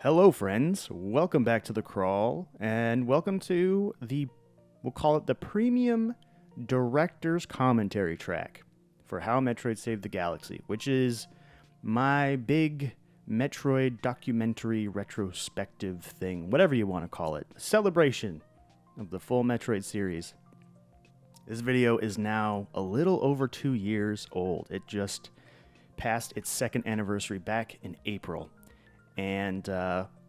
Hello, friends. Welcome back to The Crawl, and welcome to we'll call it the premium director's commentary track for How Metroid Saved the Galaxy, which is my big Metroid documentary retrospective thing, whatever you want to call it, celebration of the full Metroid series. This video is now a little over 2 years old. It just passed its second anniversary back in April. And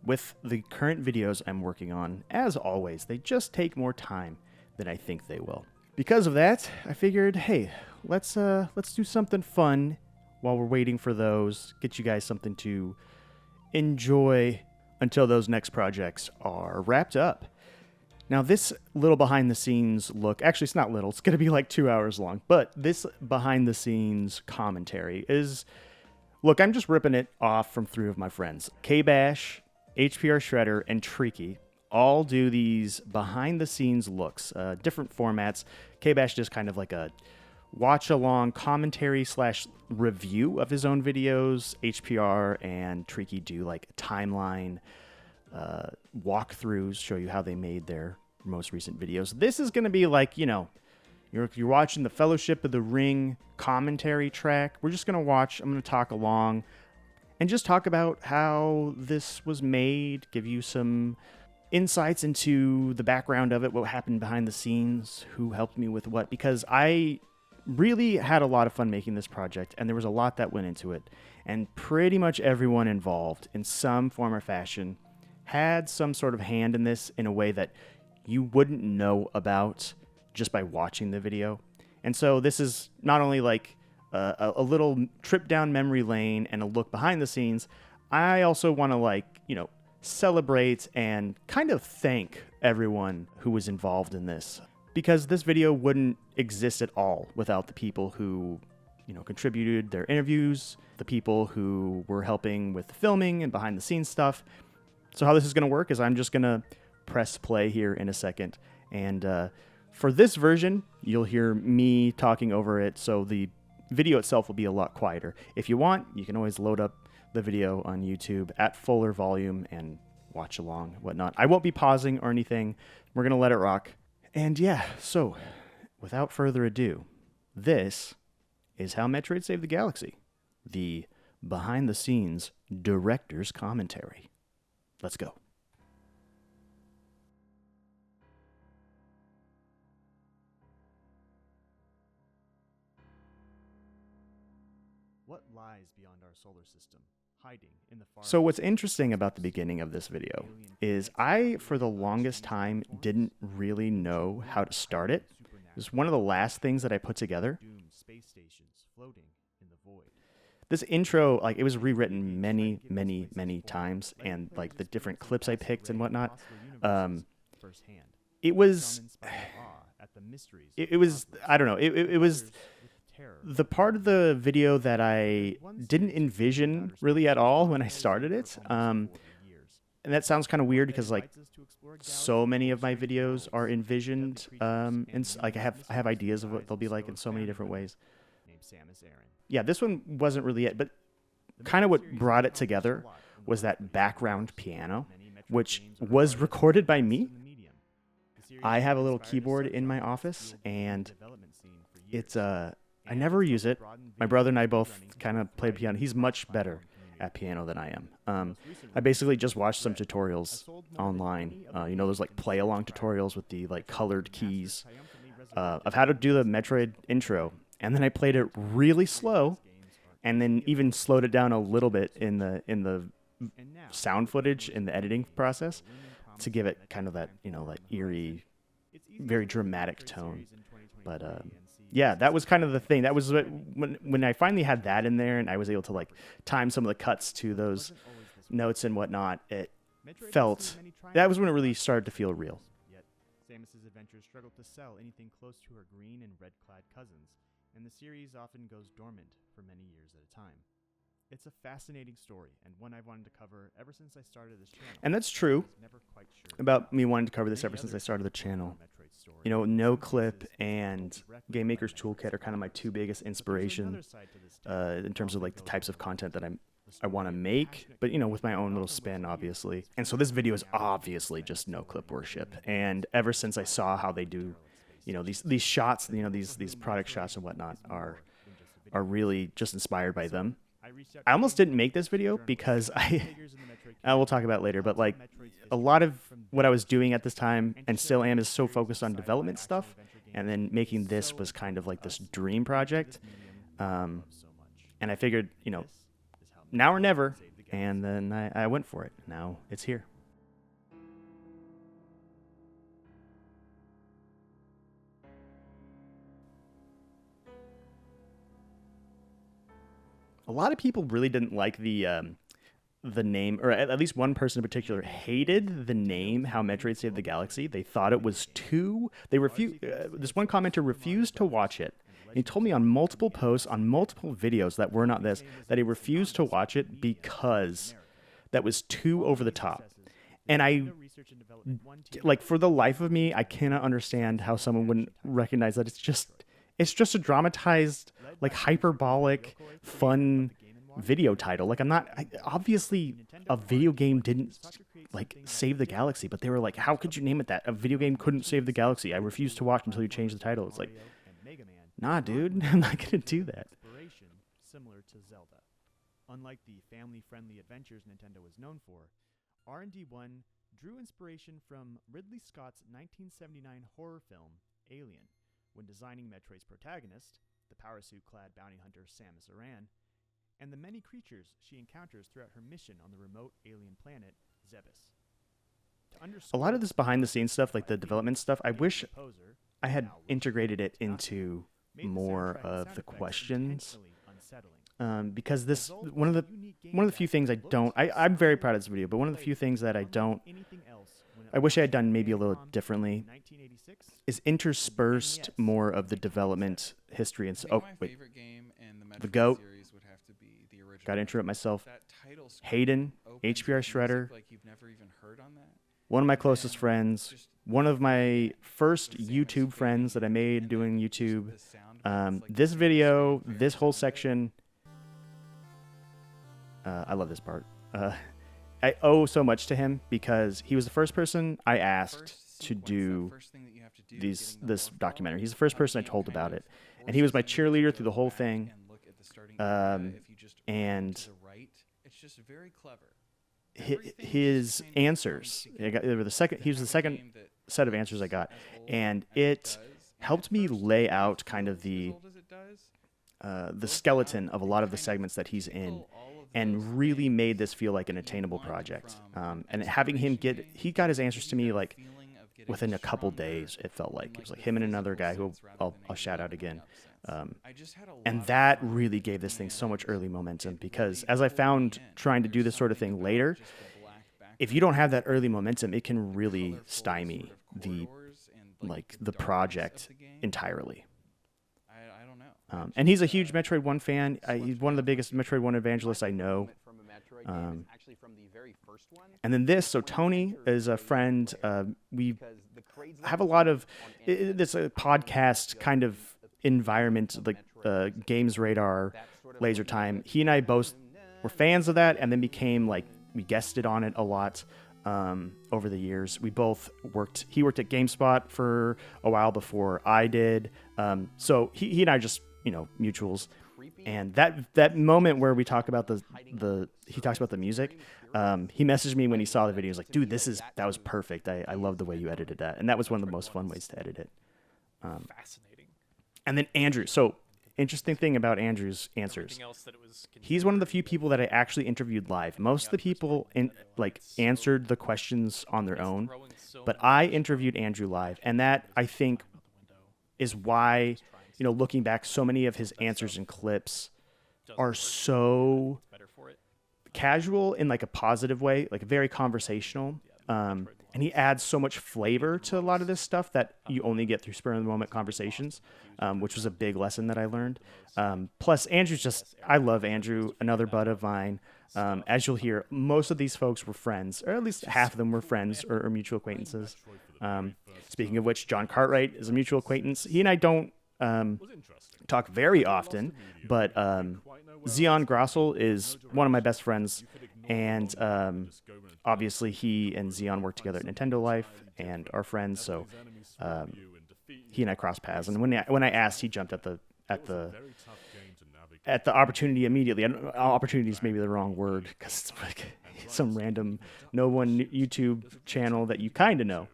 with the current videos I'm working on, as always, they just take more time than I think they will. Because of that, I figured, hey, let's do something fun while we're waiting for those. Get you guys something to enjoy until those next projects are wrapped up. Now, this little behind-the-scenes look, actually, it's not little, it's going to be like 2 hours long, but this behind-the-scenes commentary is... Look, I'm just ripping it off from three of my friends. K-Bash, HPR Shredder, and Tricky all do these behind-the-scenes looks, different formats. K-Bash does kind of like a watch-along commentary / review of his own videos. HPR and Tricky do like timeline walkthroughs, show you how they made their most recent videos. This is going to be like, you know, you're watching the Fellowship of the Ring commentary track. We're just going to watch. I'm going to talk along and just talk about how this was made, give you some insights into the background of it, what happened behind the scenes, who helped me with what, because I really had a lot of fun making this project, and there was a lot that went into it, and pretty much everyone involved in some form or fashion had some sort of hand in this in a way that you wouldn't know about just by watching the video. And so this is not only like a little trip down memory lane and a look behind the scenes, I also want to, like, you know, celebrate and kind of thank everyone who was involved in this, because this video wouldn't exist at all without the people who, you know, contributed their interviews, the people who were helping with the filming and behind the scenes stuff. So how this is going to work is I'm just going to press play here in a second, and for this version, you'll hear me talking over it, so the video itself will be a lot quieter. If you want, you can always load up the video on YouTube at fuller volume and watch along, whatnot. I won't be pausing or anything. We're going to let it rock. And yeah, so without further ado, this is How Metroid Saved the Galaxy, the behind-the-scenes director's commentary. Let's go. What lies beyond our solar system, hiding in the far... So what's interesting about the beginning of this video is I, for the longest time, didn't really know how to start it. It was one of the last things that I put together. This intro, like, it was rewritten many, many, many times, and like the different clips I picked and whatnot. It was, I don't know, it was the part of the video that I didn't envision really at all when I started it. And that sounds kind of weird because, like, so many of my videos are envisioned, and like I have ideas of what they'll be like in so many different ways. Yeah, this one wasn't really it, but kind of what brought it together was that background piano, which was recorded by me. I have a little keyboard in my office, and it's I never use it. My brother and I both kind of play piano. He's much better at piano than I am. I basically just watched some tutorials online. You know, those like play-along tutorials with the like colored keys of how to do the Metroid intro. And then I played it really slow, and then even slowed it down a little bit in the sound footage in the editing process to give it kind of that, you know, like eerie, very dramatic tone. But yeah, that was kind of the thing. That was when I finally had that in there, and I was able to like time some of the cuts to those notes and whatnot. It felt, that was when it really started to feel real. Yet Samus's adventures struggled to sell anything close to her green and red-clad cousins, and the series often goes dormant for many years at a time. It's a fascinating story, and one I've wanted to cover ever since I started this channel. And that's true about me wanting to cover this ever since I started the channel. You know, No Clip and Game Maker's Toolkit are kind of my two biggest inspirations in terms of like the types of content that I'm I want to make, but with my own little spin, obviously. And so this video is obviously just no clip worship. And ever since I saw how they do, these shots, these product shots and whatnot are really just inspired by them. I almost didn't make this video because I will talk about it later, but like a lot of what I was doing at this time and still am is so focused on development stuff, and then making this was kind of like this dream project. And I figured, now or never, and then I went for it. Now it's here. A lot of people really didn't like the name, or at least one person in particular hated the name How Metroid Saved the Galaxy. They thought it was too. They refused. This one commenter refused to watch it. He told me on multiple posts, on multiple videos that were not this, that he refused to watch it because that was too over the top. And like, for the life of me, I cannot understand how someone wouldn't recognize that it's just a dramatized, like, hyperbolic, fun video title. Like, obviously a video game didn't like save the galaxy, but they were like, how could you name it that? A video game couldn't save the galaxy. I refuse to watch until you change the title. It's like, nah, dude, I'm not gonna do that. Similar to Zelda. Unlike the family-friendly adventures Nintendo was known for, R&D1 drew inspiration from Ridley Scott's 1979 horror film, Alien, when designing Metroid's protagonist, the power-suit-clad bounty hunter Samus Aran, and the many creatures she encounters throughout her mission on the remote alien planet, Zebes. A lot of this behind-the-scenes stuff, like the development stuff, I wish I had integrated it into more of the questions, because this one of the few things I'm very proud of this video, but one of the few things that I wish I had done maybe a little differently is interspersed more of the development history. And so, oh wait, the GOAT. Got to interrupt myself. Hayden, HBR Shredder, one of my closest friends, one of my first YouTube friends that I made doing YouTube. This video, this whole section, I love this part. I owe so much to him because he was the first person I asked to do this documentary. He's the first person I told about it, and he was my cheerleader through the whole thing. And his answers, he was the second set of answers I got, and it helped me lay out kind of the skeleton of a lot of the segments that he's in, and really made this feel like an attainable project. And having him he got his answers to me like within a couple days. It felt like it was like him and another guy who I'll shout out again. And that really gave this thing so much early momentum, because as I found trying to do this sort of thing later, if you don't have that early momentum, it can really stymie the project entirely. And he's a huge Metroid 1 fan. He's one of the biggest Metroid 1 evangelists I know. And then so Tony is a friend. We have a lot of, it's a podcast kind of environment, like Games Radar, Laser Time. He and I both were fans of that, and then became like, we guested on it a lot over the years. We both he worked at GameSpot for a while before I did. So he and I just, mutuals. And that moment where we talk about he talks about the music, he messaged me when he saw the video. He was like, dude, that was perfect. I love the way you edited that. And that was one of the most fun ways to edit it. Fascinating. And then Andrew. So interesting thing about Andrew's answers. He's one of the few people that I actually interviewed live. Most of the people answered the questions on their own, but I interviewed Andrew live. And that, I think, is why, looking back, so many of his answers and clips are so casual in like a positive way, like very conversational. And he adds so much flavor to a lot of this stuff that you only get through spur of the moment conversations, which was a big lesson that I learned. Plus, Andrew's I love Andrew, another bud of mine. As you'll hear, most of these folks were friends, or at least half of them were friends or mutual acquaintances. Speaking of which, John Cartwright is a mutual acquaintance. He and I don't talk very often, but Xeon Grossel is one of my best friends, and obviously he and Xeon work together at Nintendo Life and are friends. So um, he and I cross paths, and when I asked, he jumped at the at the opportunity immediately. Opportunity is maybe the wrong word because it's like some random no one YouTube channel that you kind of know.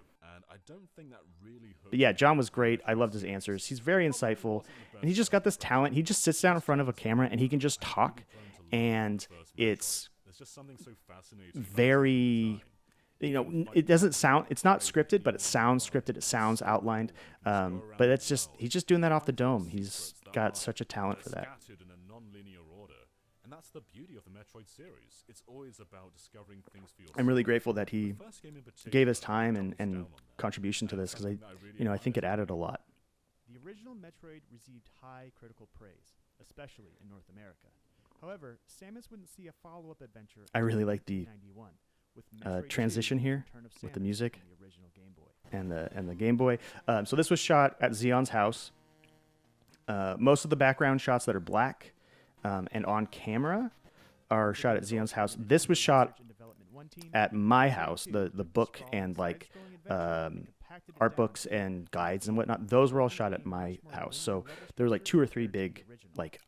But yeah, John was great. I loved his answers. He's very insightful, and he's just got this talent. He just sits down in front of a camera and he can just talk, and it's very, it doesn't sound, it's not scripted, but it sounds scripted. It sounds outlined. But it's just, he's just doing that off the dome. He's got such a talent for that. And that's the beauty of the Metroid series. It's always about discovering things for yourself. I'm really grateful that he gave his time and contribution to this because I think it added a lot. The original Metroid received high critical praise, especially in North America. However, Samus wouldn't see a follow-up adventure. I really like the transition here with the music and the Game Boy. So this was shot at Xeon's house. Most of the background shots that are black and on camera are shot at Xeon's house. This was shot at my house. The book and art books and guides and whatnot, those were all shot at my house. So there were like 2 or 3 big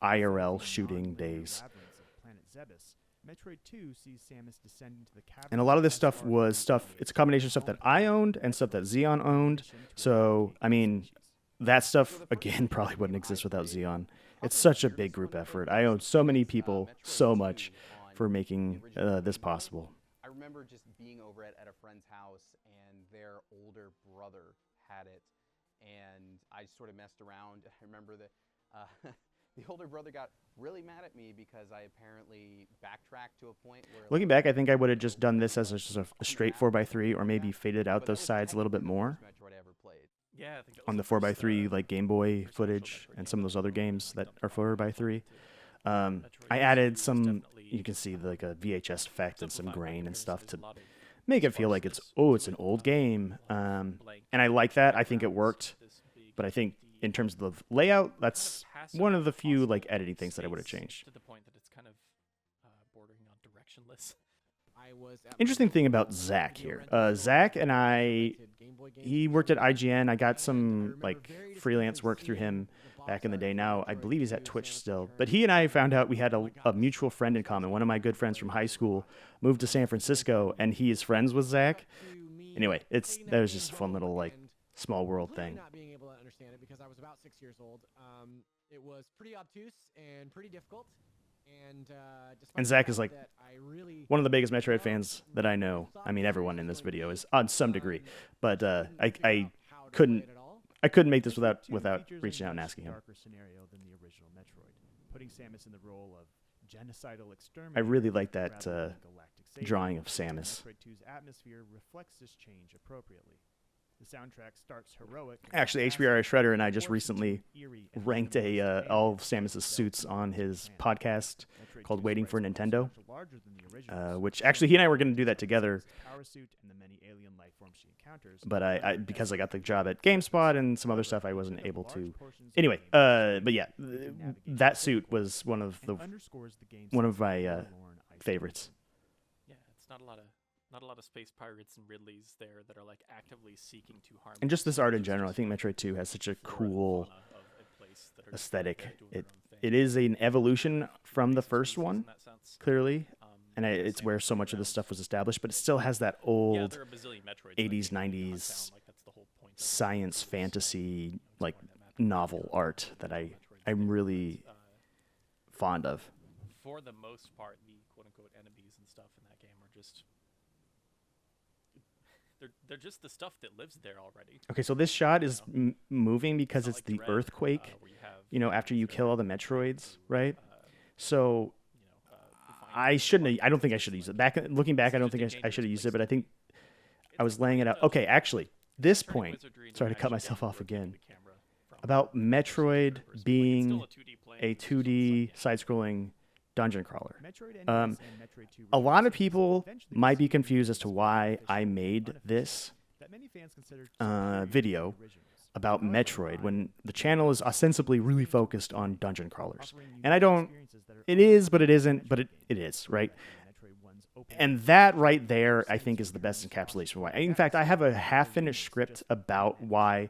IRL shooting days. And a lot of this stuff was it's a combination of stuff that I owned and stuff that Xeon owned. So, I mean, that stuff, again, probably wouldn't exist without Xeon. It's such a big group effort. I owe so many people so much for making this possible. I remember just being over at a friend's house, and their older brother had it, and I sort of messed around. I remember that the older brother got really mad at me because I apparently backtracked to a point where... Looking back, I think I would have just done this as just a straight 4x3 or maybe faded out those sides a little bit more. Yeah, I think on the 4x3 Game Boy footage and some of those other games that are 4x3. I added some, you can see a VHS effect and some grain and stuff to make it feel like it's an old game. And I like that. I think it worked. But I think in terms of the layout, that's one of the few editing things that I would have changed. To the point that it's kind of bordering on directionless. Interesting thing about Zach here. Zach and he worked at IGN. I got some freelance work through him back in the day. Now I believe he's at Twitch still. But he and I found out we had a mutual friend in common. One of my good friends from high school moved to San Francisco, and he is friends with Zach. Anyway, that was just a fun little small world thing. Not being able to understand it because I was about 6 years old. It was pretty obtuse and pretty difficult. And Zach is one of the biggest Metroid fans that I know. I mean, everyone in this video is on some degree, but I couldn't make this without reaching out and asking him. I really like that drawing of Samus. Metroid 2's atmosphere reflects this change appropriately. The soundtrack starts heroic. Actually, HBRI Shredder and I just recently ranked all of Samus's suits on his podcast called Waiting for Nintendo, which actually he and I were going to do that together. But because I got the job at GameSpot and some other stuff, I wasn't able to. Anyway, but yeah, that suit was one of my favorites. Yeah, it's not a lot of space pirates and Ridleys there that are actively seeking to harm. And just this art in general, I think Metroid 2 has such a cool aesthetic. It is an evolution from the first one, clearly, and it's where so much of this stuff was established, but it still has that old 80s, 90s science fantasy novel art that I'm really fond of. For the most part, the quote-unquote enemies and stuff in that game are just... They're just the stuff that lives there already. Okay, so this shot is moving because it's the earthquake, after you kill all the Metroids, right? So I don't think I should use it. Looking back, I don't think I should have used it, but I think I was laying it out. Okay, actually, this point, sorry to cut myself off again, about Metroid being a 2D side-scrolling dungeon crawler. A lot of people might be confused as to why I made this video about Metroid when the channel is ostensibly really focused on dungeon crawlers. And I don't, it is, but it isn't, but it is, right? And that right there, I think, is the best encapsulation of why. In fact, I have a half-finished script about why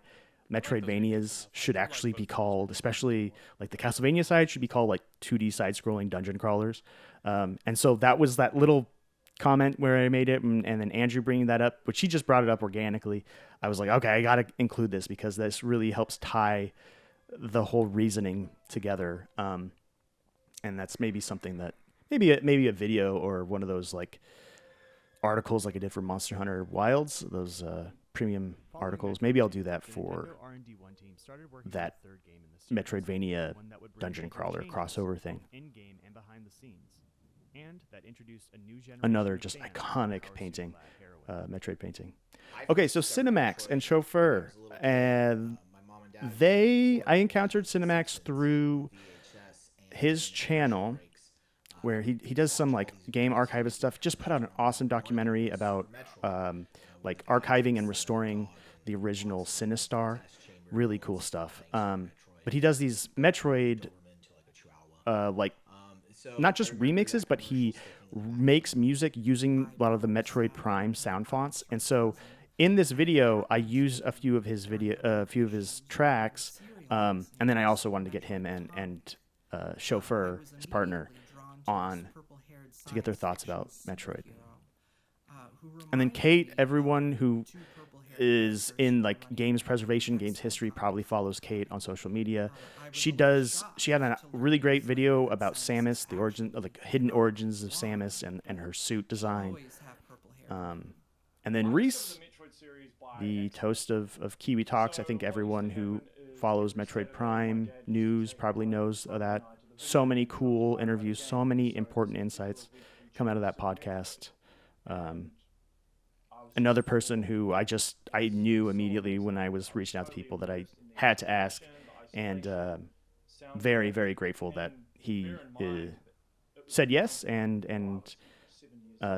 Metroidvanias should actually be called, especially like the Castlevania side, should be called like 2D side-scrolling dungeon crawlers. And so that was that little comment where I made it, and then Andrew bringing that up, which he just brought it up organically. I was like, okay, I got to include this because this really helps tie the whole reasoning together. And that's maybe something that maybe a video or one of those like articles like I did for Monster Hunter Wilds, those premium articles. Maybe I'll do that for that Metroidvania dungeon crawler crossover thing. Another just iconic painting, Metroid painting. Okay, so Cinemax and Chauffeur, and I encountered Cinemax through his channel, where he does some like game archivist stuff. Just put out an awesome documentary about like archiving and restoring the original Sinistar. Really cool stuff. But he does these Metroid like not just remixes, but he makes music using a lot of the Metroid Prime sound fonts. And so in this video, I use a few of his tracks, and then I also wanted to get him and Chauffeur, his partner, on to get their thoughts about Metroid. And then Kate, everyone who is in like games preservation, games history, probably follows Kate on social media. She had a really great video about Samus, the hidden origins of Samus and her suit design. And then Reese, the host of Kiwi Talks. I think everyone who follows Metroid Prime news probably knows of that. So many cool interviews, so many important insights come out of that podcast. Another person who I knew immediately when I was reaching out to people that I had to ask, and very, very grateful that he said yes, and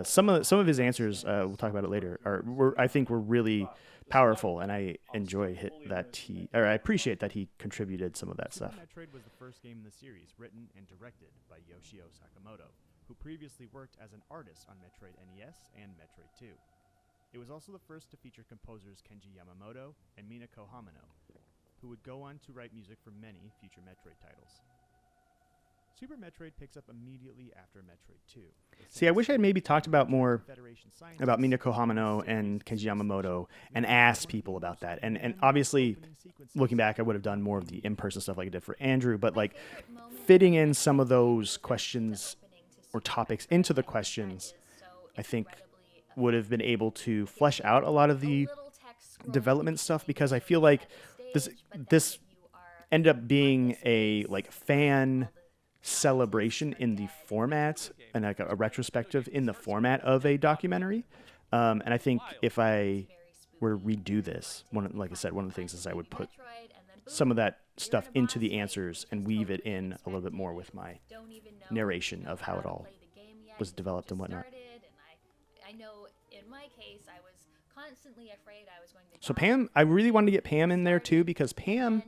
some of his answers, we'll talk about it later, I think were really powerful, and I enjoy I appreciate that he contributed some of that stuff. Metroid was the first game in the series written and directed by Yoshio Sakamoto, who previously worked as an artist on Metroid NES and Metroid 2. It was also the first to feature composers Kenji Yamamoto and Minako Hamano, who would go on to write music for many future Metroid titles. Super Metroid picks up immediately after Metroid 2. See, I wish I had maybe talked about more about Minako Hamano and Kenji Yamamoto and asked people about that. And obviously, looking back, I would have done more of the in-person stuff like I did for Andrew, but like fitting in some of those questions or topics into the questions, I think would have been able to flesh out a lot of the development stuff, because I feel like this ended up being a like fan celebration in the format and like a retrospective in the format of a documentary. And I think if I were to redo this, like I said, one of the things is I would put some of that stuff into the answers and weave it in a little bit more with my narration of how it all was developed and whatnot. I know in my case, I was constantly afraid I was going to. So Pam, I really wanted to get Pam in there too, because Pam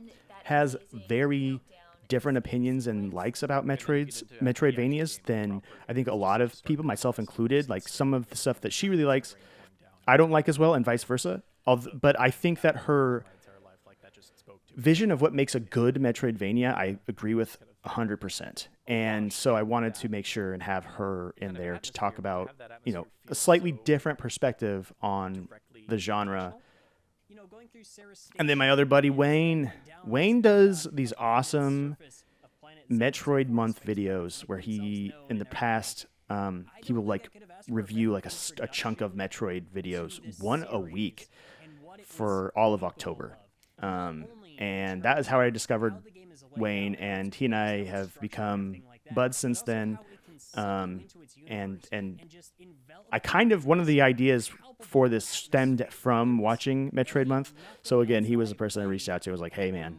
has very different opinions and likes about Metroidvanias than I think a lot of people, myself included. Like some of the stuff that she really likes, I don't like as well, and vice versa. But I think that her vision of what makes a good Metroidvania, I agree with 100%. And so I wanted to make sure and have her in there to talk about, a slightly different perspective on the genre. And then my other buddy, Wayne does these awesome Metroid Month videos where he, in the past, he will like review like a chunk of Metroid videos, one a week for all of October. And that is how I discovered Wayne, and he and I have become buds since then. And I kind of, one of the ideas for this stemmed from watching Metroid Month. So again, he was the person I reached out to. I was like, hey man,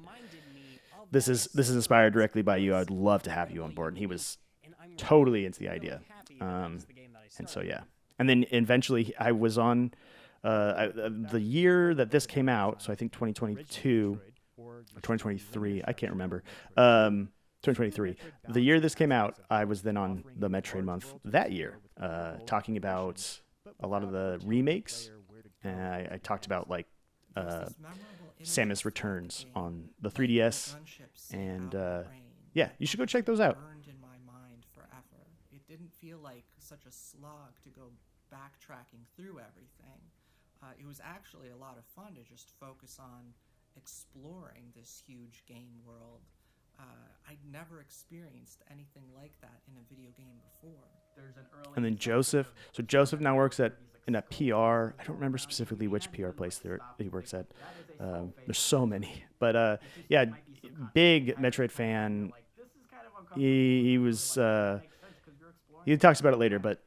this is inspired directly by you. I'd love to have you on board. And he was totally into the idea. And so, yeah. And then eventually I was on The year that this came out, so I think 2022 or 2023, I can't remember. 2023. The year this came out, I was then on the Metroid month that year, talking about a lot of the remakes. And I talked about like Samus Returns on the 3DS, and yeah, you should go check those out. Burned in my mind forever. It didn't feel like such a slog to go backtracking through everything. It was actually a lot of fun to just focus on exploring this huge game world. I'd never experienced anything like that in a video game before. And then Joseph. So Joseph now works in a PR. I don't remember specifically which PR place he works at. There's so many, but yeah, big Metroid fan. He was he talks about it later, but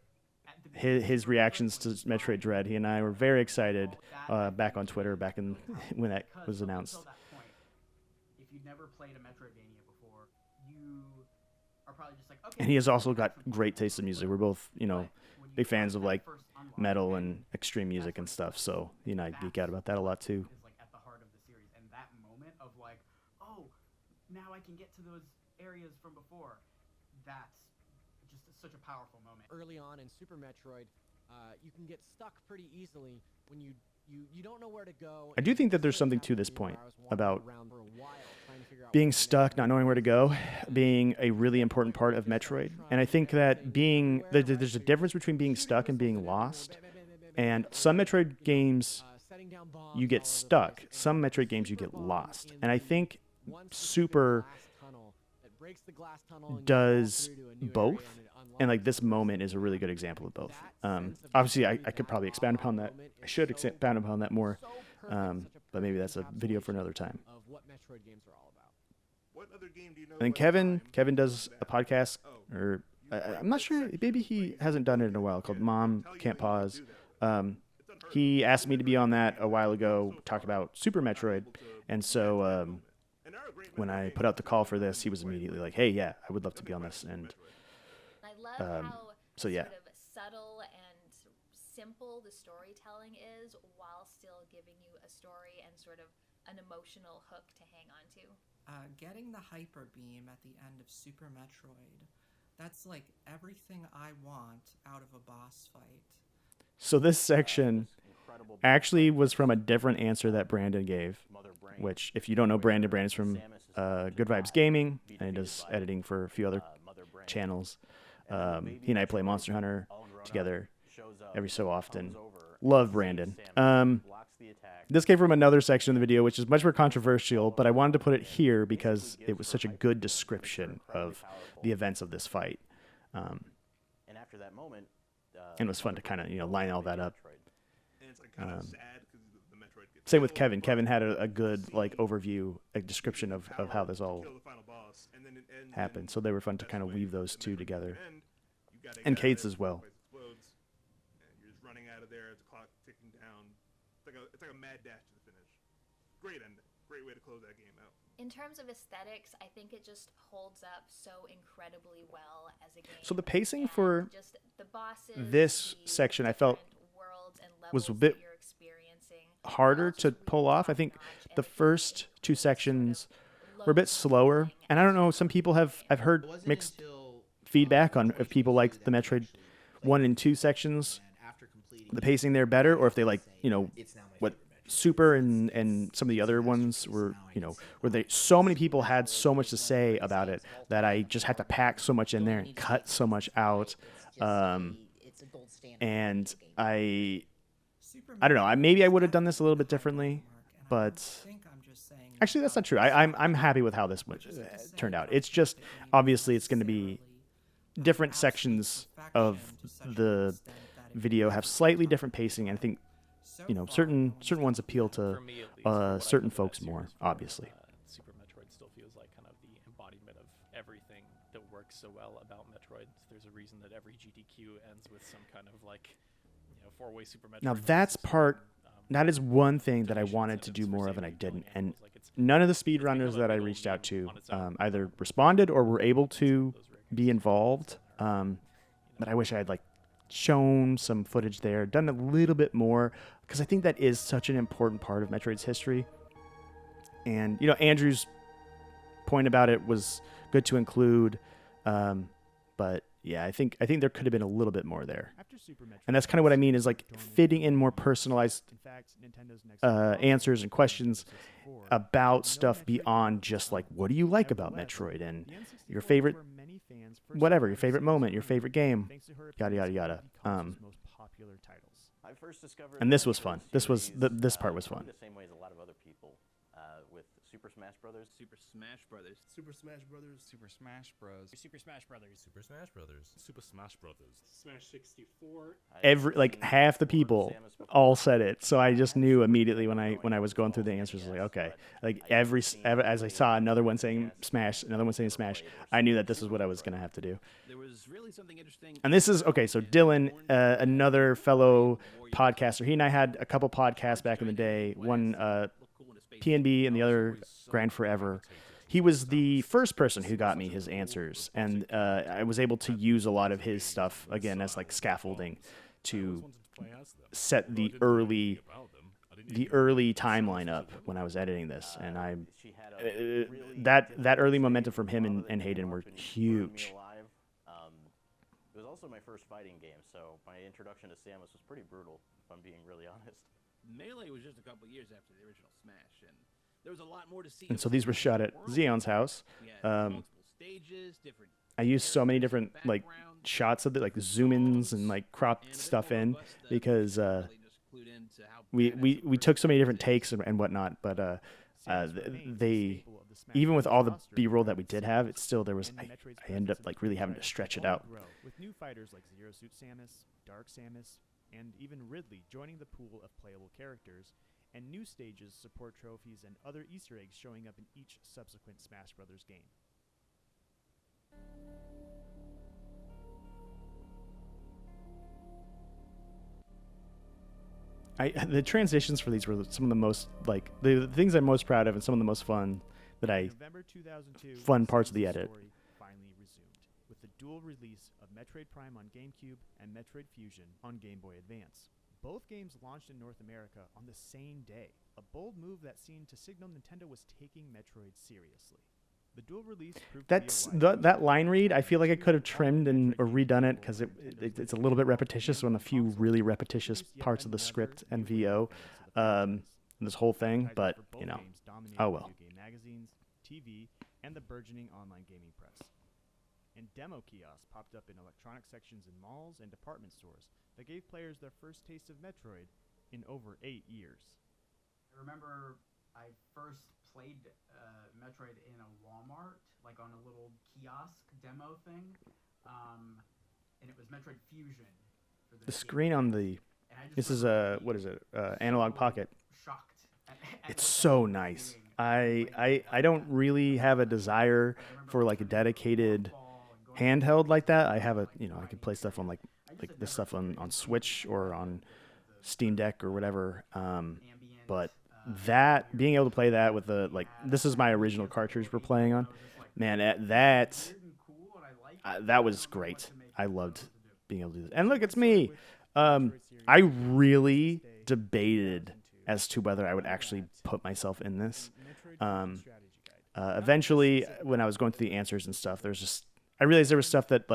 his reactions to Metroid Dread, he and I were very excited back on Twitter back in when that was announced. If you've never played a Metroidvania before, you are probably just like, okay. And he has also got great taste in music. We're both, big fans of like metal and extreme music and stuff. So he and I geek out about that a lot too. Is like at the heart of the series, and that moment of like, oh, now I can get to those areas from before. That's just such a powerful moment. Early on in Super Metroid, you can get stuck pretty easily when you don't know where to go. I do think that there's something to this point about being stuck, not knowing where to go, being a really important part of Metroid. And I think that there's a difference between being stuck and being lost. And some Metroid games, you get stuck. Some Metroid games, you get lost. And I think Super does both. And like this moment is a really good example of both. Obviously, I could probably expand upon that. I should expand upon that more. But maybe that's a video for another time. Of what Metroid games are all about. What other game do you know? And then Kevin does a podcast, or I'm not sure. Maybe he hasn't done it in a while, called Mom Can't Pause. He asked me to be on that a while ago, talk about Super Metroid. And so when I put out the call for this, he was immediately like, hey, yeah, I would love to be on this. And I love how so yeah. sort of subtle and simple the storytelling is, while still giving you a story and sort of an emotional hook to hang on to. Getting the Hyper Beam at the end of Super Metroid, that's like everything I want out of a boss fight. So this section actually was from a different answer that Brandon gave, which if you don't know Brandon's from Good Vibes Gaming, and he does editing for a few other channels. He and I play Monster Hunter together every so often. Love Brandon. This came from another section of the video, which is much more controversial, but I wanted to put it here because it was such a good description of the events of this fight. And it was fun to kind of line all that up. Same with Kevin. Kevin had a good like overview, a description of how this all happened. So they were fun to kind of weave those two together. And Kate's as well. You're just running out of there, the clock ticking down. It's like a mad dash to the finish. Great ending. Great way to close that game out. In terms of aesthetics, I think it just holds up so incredibly well as a game. So the pacing for just the bosses, this section I felt worlds and was a levels bit that you're experiencing harder to pull off. I think the first two sections were a bit slower, and I don't know. Some people I've heard mixed feedback on if people like the Metroid 1 and 2 sections, the pacing there better, or if they like what Super and some of the other ones were where so many people had so much to say about it that I just had to pack so much in there and cut so much out. And I don't know. Maybe I would have done this a little bit differently, but actually that's not true. I'm happy with how this turned out. It's just obviously it's going to be different sections of the video have slightly different pacing, and I think certain ones appeal to certain folks more, obviously. Super Metroid still feels like kind of the embodiment of everything that works so well about Metroid. There's a reason that every GTQ ends with some kind of like four-way Super Metroid. Now that is one thing that I wanted to do more of and I didn't, and none of the speedrunners that I reached out to either responded or were able to be involved, but I wish I had shown some footage there, done a little bit more, because I think that is such an important part of Metroid's history. And, you know, Andrew's point about it was good to include, but yeah, I think there could have been a little bit more there. After Super Metroid, And that's kind of what I mean is like fitting in more personalized in fact, Nintendo's next answers and questions about stuff beyond just like, what do you like about Metroid and your favorite, whatever, your favorite moment, your favorite game, yada, yada, yada. Most popular titles. I first discovered And this was Metroid fun. This was series, this part was fun. The same way as a lot of other people with Super Smash Brothers. Super Smash Brothers. Super Smash Brothers. Super Smash Bros. Super Smash Brothers. Super Smash Brothers. Super Smash Brothers. Smash 64. Every like half the people all said it, so I just knew immediately when I was going through the answers, like, okay, like every as I saw another one saying Smash, another one saying Smash, I knew that this is what I was gonna have to do. There was really something interesting. And this is okay. So Dylan, another fellow podcaster, he and I had a couple podcasts back in the day. One PNB and the other Grind Forever. He was the first person who got me his answers, and I was able to use a lot of his stuff again as like scaffolding to set the early timeline up when I was editing this, and that early momentum from him and Hayden were huge. It was also my first fighting game, so my introduction to Samus was pretty brutal, if I'm being really honest. Melee was just a couple years after the original Smash, and there was a lot more to see. And so these were shot at Xeon's house. Multiple stages, different. I used so many different like shots of it, like zoom-ins and like cropped stuff in, because we took so many different takes and whatnot. But they, even with all the B-roll that we did have, it's still there was I ended up like really having to stretch it out. With new fighters like Zero Suit Samus, Dark Samus, and even Ridley joining the pool of playable characters, and new stages, support trophies, and other Easter eggs showing up in each subsequent Smash Bros. Game. The transitions for these were some of the most like the things I'm most proud of and some of the most fun that November 2002, fun parts of the edit. Story finally resumed with the dual release of Metroid Prime on GameCube and Metroid Fusion on Game Boy Advance. Both games launched in North America on the same day, a bold move that seemed to signal Nintendo was taking Metroid seriously. The dual release proved that line read. I feel like I could have trimmed or redone it because it's a little bit repetitious on a few really repetitious parts of the script and VO, this whole thing. But you know, oh well. Magazines, TV, and the burgeoning online gaming press. And demo kiosks popped up in electronic sections in malls and department stores that gave players their first taste of Metroid in over 8 years. I remember I first played Metroid in a Walmart, like on a little kiosk demo thing, and it was Metroid Fusion. For the screen on the this is a what is it? Analog Pocket. Shocked. It's so nice. I don't really have a desire for like a dedicated handheld like that. I have I can play stuff on like this stuff on Switch or on Steam Deck or whatever. But that being able to play that with this is my original cartridge we're playing on. Man, that was great. I loved being able to do this. And look, it's me. I really debated as to whether I would actually put myself in this. Eventually, when I was going through the answers and stuff, I realized there was stuff that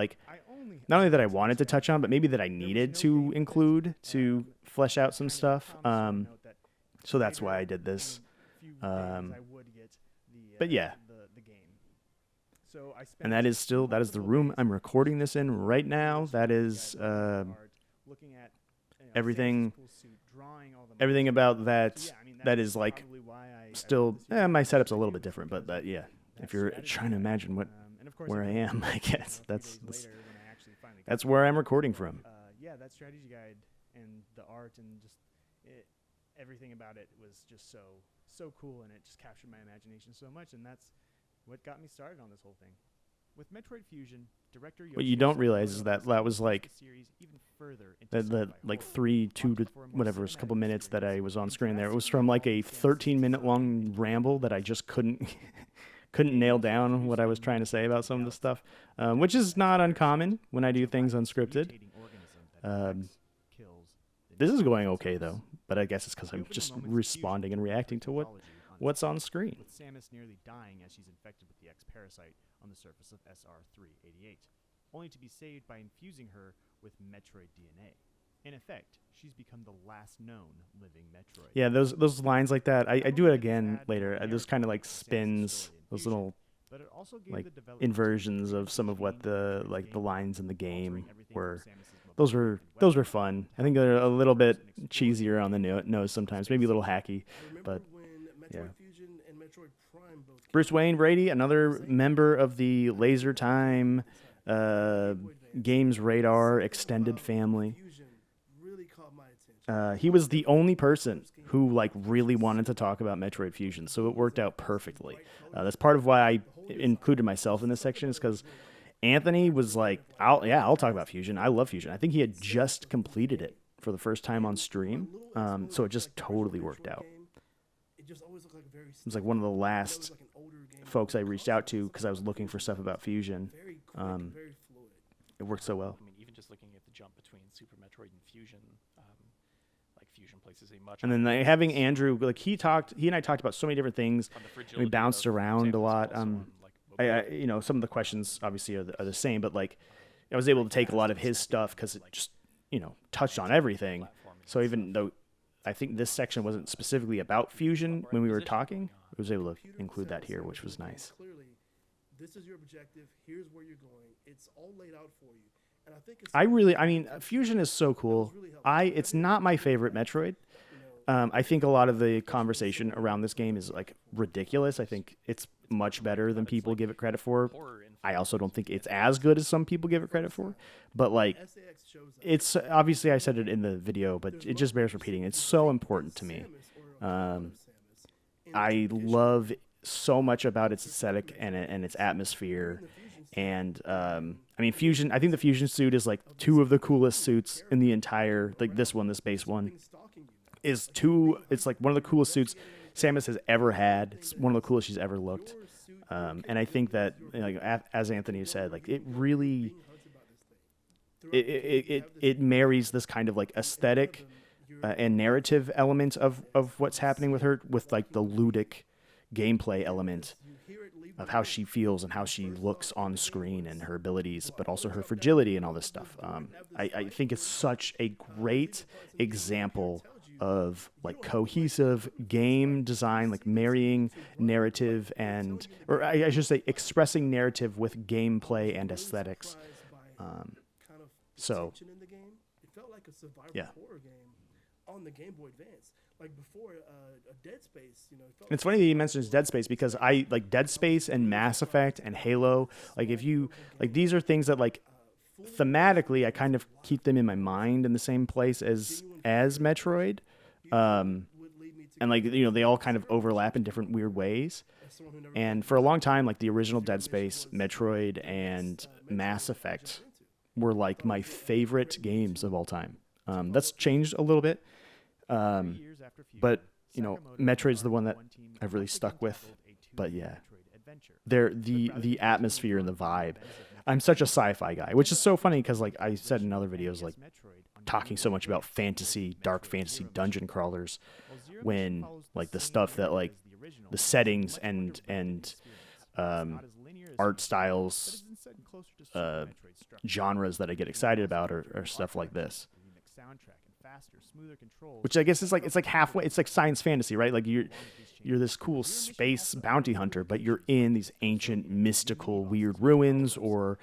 not only that I wanted to touch on, but maybe that I needed to include to flesh out some stuff. So that's why I did this. But yeah. And that is the room I'm recording this in right now. That is everything about that. That is like still my setup's a little bit different, but that if you're trying to imagine where I am, I guess that's where I'm recording from. That strategy guide and the art and just everything about it was just so cool, and it just captured my imagination so much, and that's what got me started on this whole thing. With Metroid Fusion, director what you don't realize is that was like the 3, 2 to whatever, a couple minutes that I was on screen there. It was from like a 13-minute long ramble that I just couldn't nail down what I was trying to say about some of the stuff, which is not uncommon when I do things unscripted. This is going okay though, but I guess it's because I'm just responding and reacting to what's on screen. With Samus nearly dying as she's infected with the X parasite on the surface of SR-388, only to be saved by infusing her with Metroid DNA. In effect, she's become the last known living Metroid. Yeah, those lines like that. I do it again later. Those kind of like spins, those little like inversions of some of what the lines in the game were. Those were fun. I think they're a little bit cheesier on the nose sometimes, maybe a little hacky, but yeah. Bruce Wayne Brady, another member of the Laser Time Games Radar extended family. He was the only person who like really wanted to talk about Metroid Fusion, so it worked out perfectly. That's part of why I included myself in this section, is because Anthony was like, I'll talk about Fusion. I love Fusion. I think he had just completed it for the first time on stream, so it just totally worked out. It was like one of the last folks I reached out to because I was looking for stuff about Fusion. It worked so well. I mean, even just looking at the jump between Super Metroid and Fusion, like Fusion places a much. And then like, having Andrew, like he and I talked about so many different things. And we bounced around a lot. I some of the questions obviously are the same, but like I was able to take a lot of his stuff because it just touched on everything. So even though I think this section wasn't specifically about Fusion when we were talking, I was able to include that here, which was nice. This is your objective. Here's where you're going. It's all laid out for you. And I mean, Fusion is so cool. It's not my favorite Metroid. I think a lot of the conversation around this game is like ridiculous. I think it's much better than people give it credit for. I also don't think it's as good as some people give it credit for. But like, it's obviously I said it in the video, but it just bears repeating. It's so important to me. I love so much about its aesthetic and its atmosphere. And I mean, Fusion. I think the Fusion suit is like two of the coolest suits in the entire. Like this one, this base one, is two. It's like one of the coolest suits Samus has ever had. It's one of the coolest she's ever looked. And I think that, like as Anthony said, like it really, it marries this kind of like aesthetic and narrative element of what's happening with her with like the ludic gameplay element of how she feels and how she looks on screen and her abilities, but also her fragility and all this stuff. I think it's such a great example of like cohesive game design, like marrying narrative or I should say expressing narrative with gameplay and aesthetics. So yeah. On the Game Boy Advance, like before Dead Space, It's funny that you mentioned Dead Space because I like Dead Space and Mass Effect and Halo. Like if you like, these are things that like thematically I kind of keep them in my mind in the same place as Metroid, and like they all kind of overlap in different weird ways. And for a long time, like the original Dead Space, Metroid, and Mass Effect were like my favorite games of all time. That's changed a little bit. But Metroid's the one that I've really stuck with. But yeah, the atmosphere and the vibe. I'm such a sci-fi guy, which is so funny because like I said in other videos, like talking so much about dark fantasy dungeon crawlers, when like the stuff that like the settings and art styles, genres that I get excited about are stuff like this. Which I guess is like it's like halfway. It's like science fantasy, right? Like you're this cool space bounty hunter, but you're in these ancient, mystical, weird ruins, or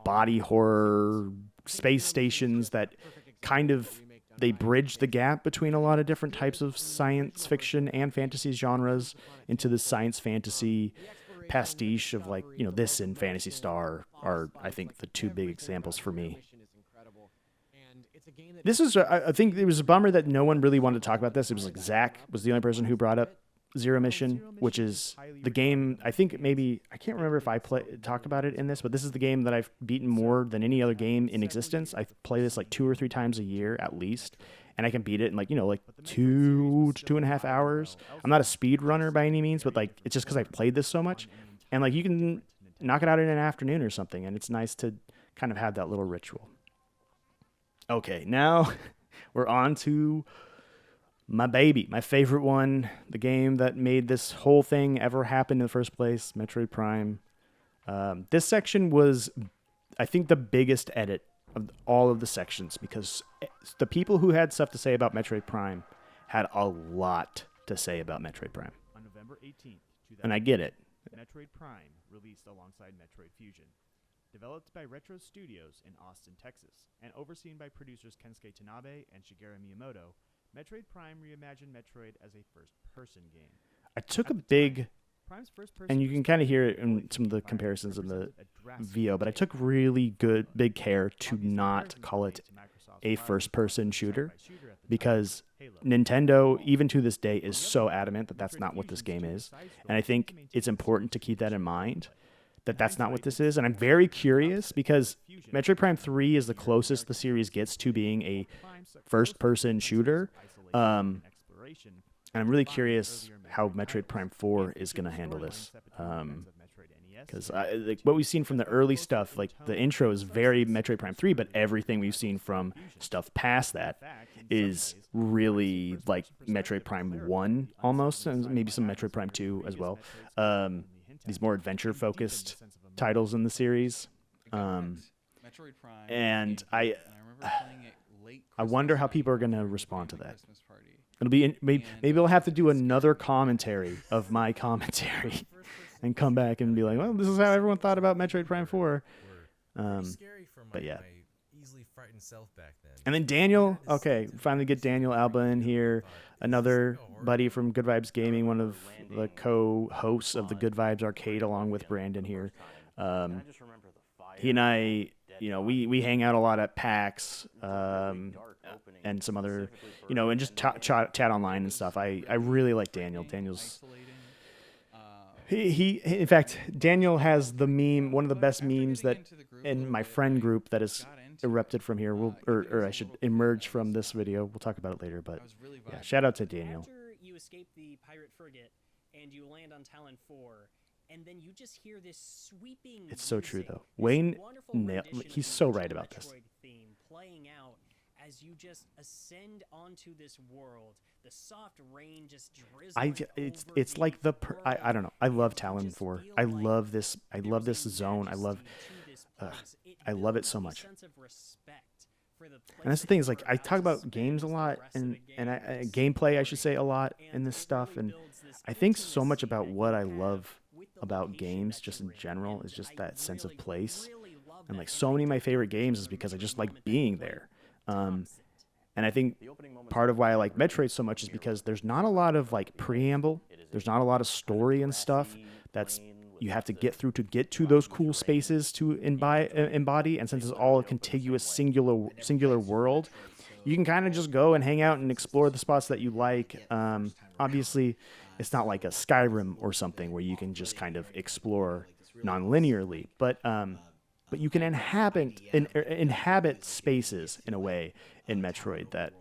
body horror space stations that kind of they bridge the gap between a lot of different types of science fiction and fantasy genres into the science fantasy pastiche of like this and Phantasy Star are I think the two big examples for me. This is, I think it was a bummer that no one really wanted to talk about this. It was like Zach was the only person who brought up Zero Mission, which is the game. I think maybe, I can't remember if I talked about it in this, but this is the game that I've beaten more than any other game in existence. I play this like 2 or 3 times a year at least, and I can beat it in like, like 2 to 2.5 hours. I'm not a speed runner by any means, but like, it's just because I've played this so much, and like you can knock it out in an afternoon or something, and it's nice to kind of have that little ritual. Okay, now we're on to my baby, my favorite one, the game that made this whole thing ever happen in the first place, Metroid Prime. This section was, I think, the biggest edit of all of the sections because the people who had stuff to say about Metroid Prime had a lot to say about Metroid Prime. On November 18th, And I get it. Metroid Prime released alongside Metroid Fusion. Developed by Retro Studios in Austin, Texas, and overseen by producers Kensuke Tanabe and Shigeru Miyamoto, Metroid Prime reimagined Metroid as a first-person game. I took a big, Prime's first-person and you can kind of hear it in some of the comparisons in the VO, but I took really big care to not call it a first-person shooter because Nintendo, even to this day, is so adamant that that's not what this game is. And I think it's important to keep that in mind, that that's not what this is. And I'm very curious because Metroid Prime 3 is the closest the series gets to being a first-person shooter. And I'm really curious how Metroid Prime 4 is going to handle this. Because like what we've seen from the early stuff, like the intro is very Metroid Prime 3, but everything we've seen from stuff past that is really like Metroid Prime 1 almost, and maybe some Metroid Prime 2 as well. These more adventure-focused titles in the series. And I wonder how people are going to respond to that. It'll be maybe I'll have to do another commentary of my commentary and come back and be like, well, this is how everyone thought about Metroid Prime 4. But yeah. And then Daniel, okay, finally get Daniel Alba in here, another buddy from Good Vibes Gaming, one of the co-hosts of the Good Vibes Arcade, along with Brandon here. He and I, we hang out a lot at PAX and some other, and just chat online and stuff. I really like Daniel. Daniel's he in fact, Daniel has the meme, one of the best memes that in my friend group that is erupted from here. Or I should emerge from this video. We'll talk about it later. But yeah, shout out to Daniel. After you escape the pirate frigate and you land on Talon 4, and then you just hear this sweeping. It's so true though. Wayne he's so right about this. Theme playing out as you just ascend onto this world. The soft rain just drizzling. It's like I don't know. I love Talon 4. I love this zone. I love it so much. And that's the thing is, like, I talk about games a lot and gameplay, I should say, a lot in this stuff. And I think so much about what I love about games just in general is just that sense of place. And like so many of my favorite games is because I just like being there. And I think part of why I like Metroid so much is because there's not a lot of like preamble. There's not a lot of story and stuff that's you have to get through to get to those cool spaces to embody. And since it's all a contiguous singular world, you can kind of just go and hang out and explore the spots that you like. Obviously, it's not like a Skyrim or something where you can just kind of explore non-linearly, but you can inhabit spaces in a way in Metroid that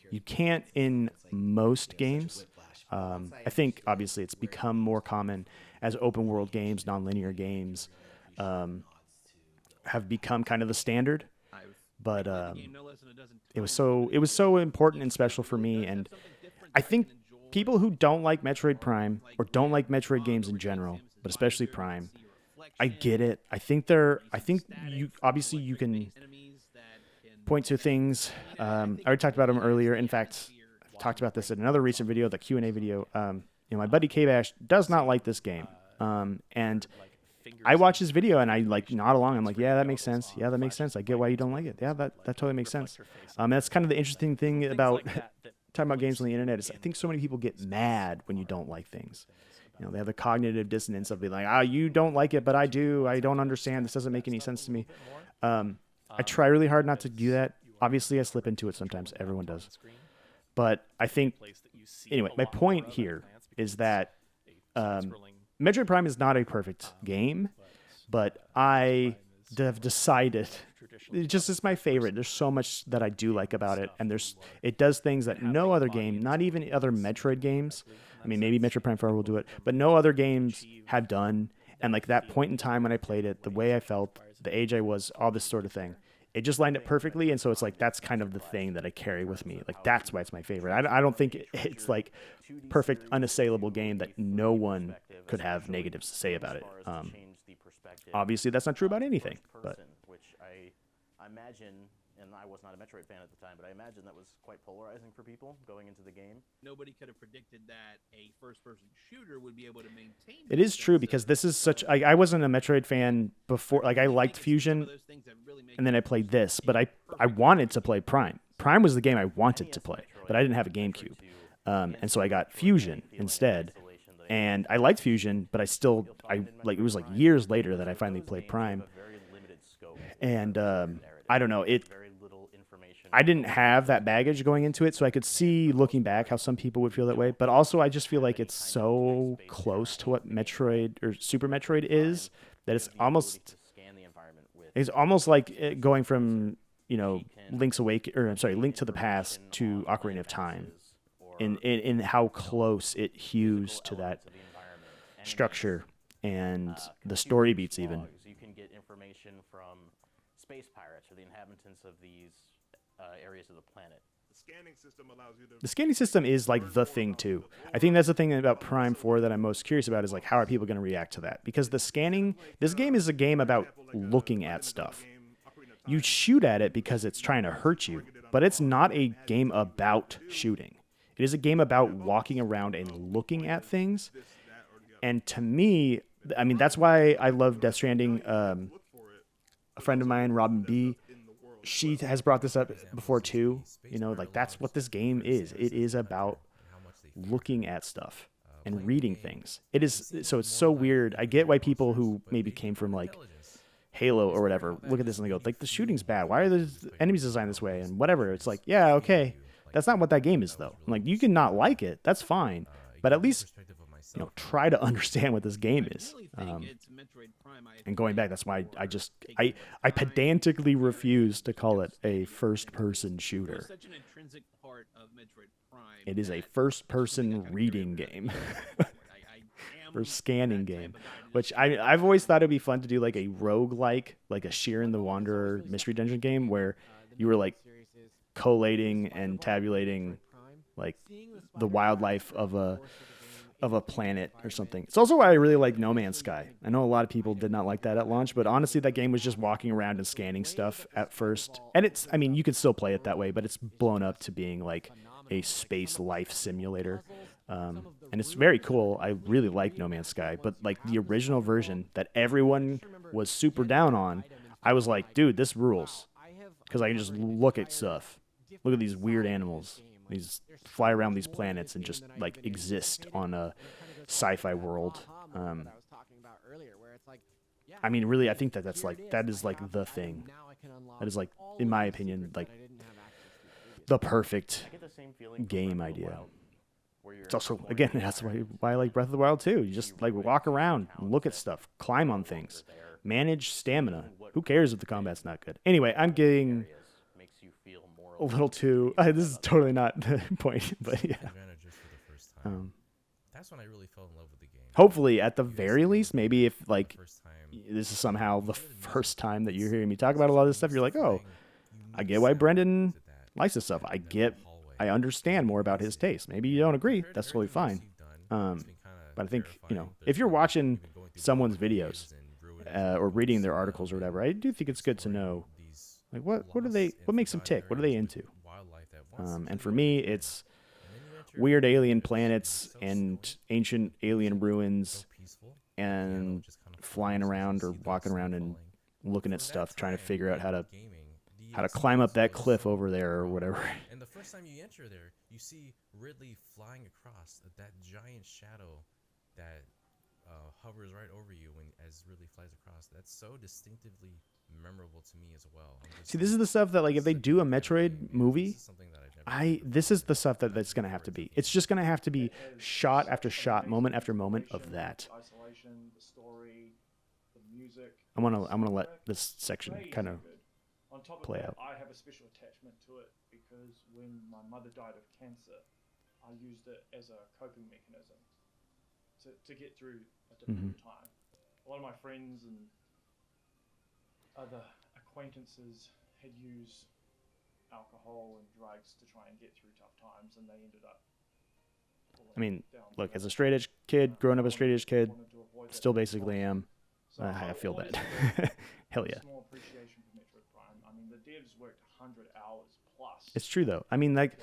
you can't in most games. I think obviously it's become more common as open world games, non-linear games have become kind of the standard. But it was so important and special for me, and I think people who don't like Metroid Prime or don't like Metroid games in general, but especially Prime, I get it. I think you obviously you can point to things. I already talked about them earlier. In fact, I've talked about this in another recent video, the Q&A video. My buddy K-Bash does not like this game, and I watch his video and I like nod along. I'm like, yeah, that makes sense. Yeah, that makes sense. I get why you don't like it. Yeah, that totally makes sense. That's kind of the interesting thing about talking about games on the internet is I think so many people get mad when you don't like things. They have the cognitive dissonance of being like, you don't like it, but I do. I don't understand. This doesn't make any sense to me. I try really hard not to do that. Obviously, I slip into it sometimes. Everyone does. But I think, anyway, my point here is that Metroid Prime is not a perfect game, but I have decided it's my favorite. There's so much that I do like about it, and it does things that no other game, not even other Metroid games, I mean, maybe Metroid Prime 4 will do it, but no other games have done. And like that point in time when I played it, the way I felt, the age I was, all this sort of thing, it just lined up perfectly, and so it's like that's kind of the thing that I carry with me. Like that's why it's my favorite. I don't think it's like perfect, unassailable game that no one could have negatives to say about it. Obviously, that's not true about anything, but which I imagine, and I was not a Metroid fan at the time, but I imagine that was quite polarizing for people going into the game. Nobody could have predicted that a first-person shooter would be able to maintain. it is true because this is such. I wasn't a Metroid fan before. Like I liked Fusion, and then I played this, but I wanted to play Prime. Prime was the game I wanted to play, but I didn't have a GameCube, and so I got Fusion instead. And I liked Fusion, but I like it was like years later that I finally played Prime. And I don't know, I didn't have that baggage going into it, so I could see looking back how some people would feel that way. But also, I just feel like it's so close to what Metroid or Super Metroid is that it's almost like going from Link to the Past to Ocarina of Time. In how close it hews to that structure and the story beats even. You can get information from space pirates or the inhabitants of these areas of the planet. The scanning system is like the thing too. I think that's the thing about Prime 4 that I'm most curious about is like how are people going to react to that? Because this game is a game about looking at stuff. You shoot at it because it's trying to hurt you, but it's not a game about shooting. It is a game about walking around and looking at things. And to me, I mean, that's why I love Death Stranding. A friend of mine, Robin B., she has brought this up before too. Like that's what this game is. It is about looking at stuff and reading things. It is, so it's so weird. I get why people who maybe came from like Halo or whatever look at this and they go, like, the shooting's bad. Why are the enemies designed this way? And whatever. It's like, yeah, okay. That's not what that game is, though. Like, you can not like it. That's fine. But at least, try to understand what this game is. And going back, that's why I pedantically refuse to call it a first-person shooter. It is a first-person reading game. Or scanning game. Which I've always thought it'd be fun to do like a roguelike, like a Sheeran the Wanderer mystery dungeon game where you were like collating and tabulating like the wildlife of a planet or something. It's also why I really like No Man's Sky. I know a lot of people did not like that at launch, but honestly that game was just walking around and scanning stuff at first. And you could still play it that way, but it's blown up to being like a space life simulator. And it's very cool. I really like No Man's Sky, but like the original version that everyone was super down on, I was like, dude, this rules. Because I can just look at stuff. Look at these weird animals. These fly around these planets and just like exist on a sci-fi world. I mean, really, I think that is like the thing. That is like, in my opinion, like the perfect game idea. It's also, again, that's why I like Breath of the Wild too. You just like walk around, look at stuff, climb on things, manage stamina. Who cares if the combat's not good? Anyway, I'm getting a little too. This is totally not the point, but yeah. That's when I really fell in love with the game. Hopefully, at the very least, maybe if like this is somehow the first time that you're hearing me talk about a lot of this stuff, you're like, oh, I get why Brendan likes this stuff. I understand more about his taste. Maybe you don't agree. That's totally fine. But I think, if you're watching someone's videos or reading their articles or whatever, I do think it's good to know, like, what makes them tick? What are they into? And for me, it's weird alien planets and ancient alien ruins and flying around or walking around and looking at stuff, trying to figure out how to climb up that cliff over there or whatever. And the first time you enter there, you see Ridley flying across that giant shadow that hovers right over you as Ridley flies across. That's so distinctively memorable to me as well. See, this is the stuff that, like, if they do a Metroid movie, this is the stuff that's going to have to be. It's just going to have to be shot after shot, moment after moment of that. I'm gonna let this section kind of play out. I have a special attachment to it because when my mother died of cancer, I used it as a coping mechanism to get through a difficult time. A lot of my friends and other acquaintances had used alcohol and drugs to try and get through tough times, and they ended up. I mean, look, as a straight edge kid, growing up a straight edge kid, still basically am. I feel bad. Hell yeah. Small appreciation for Metroid Prime. I mean, the devs worked 100 hours plus. It's true though. I mean, like,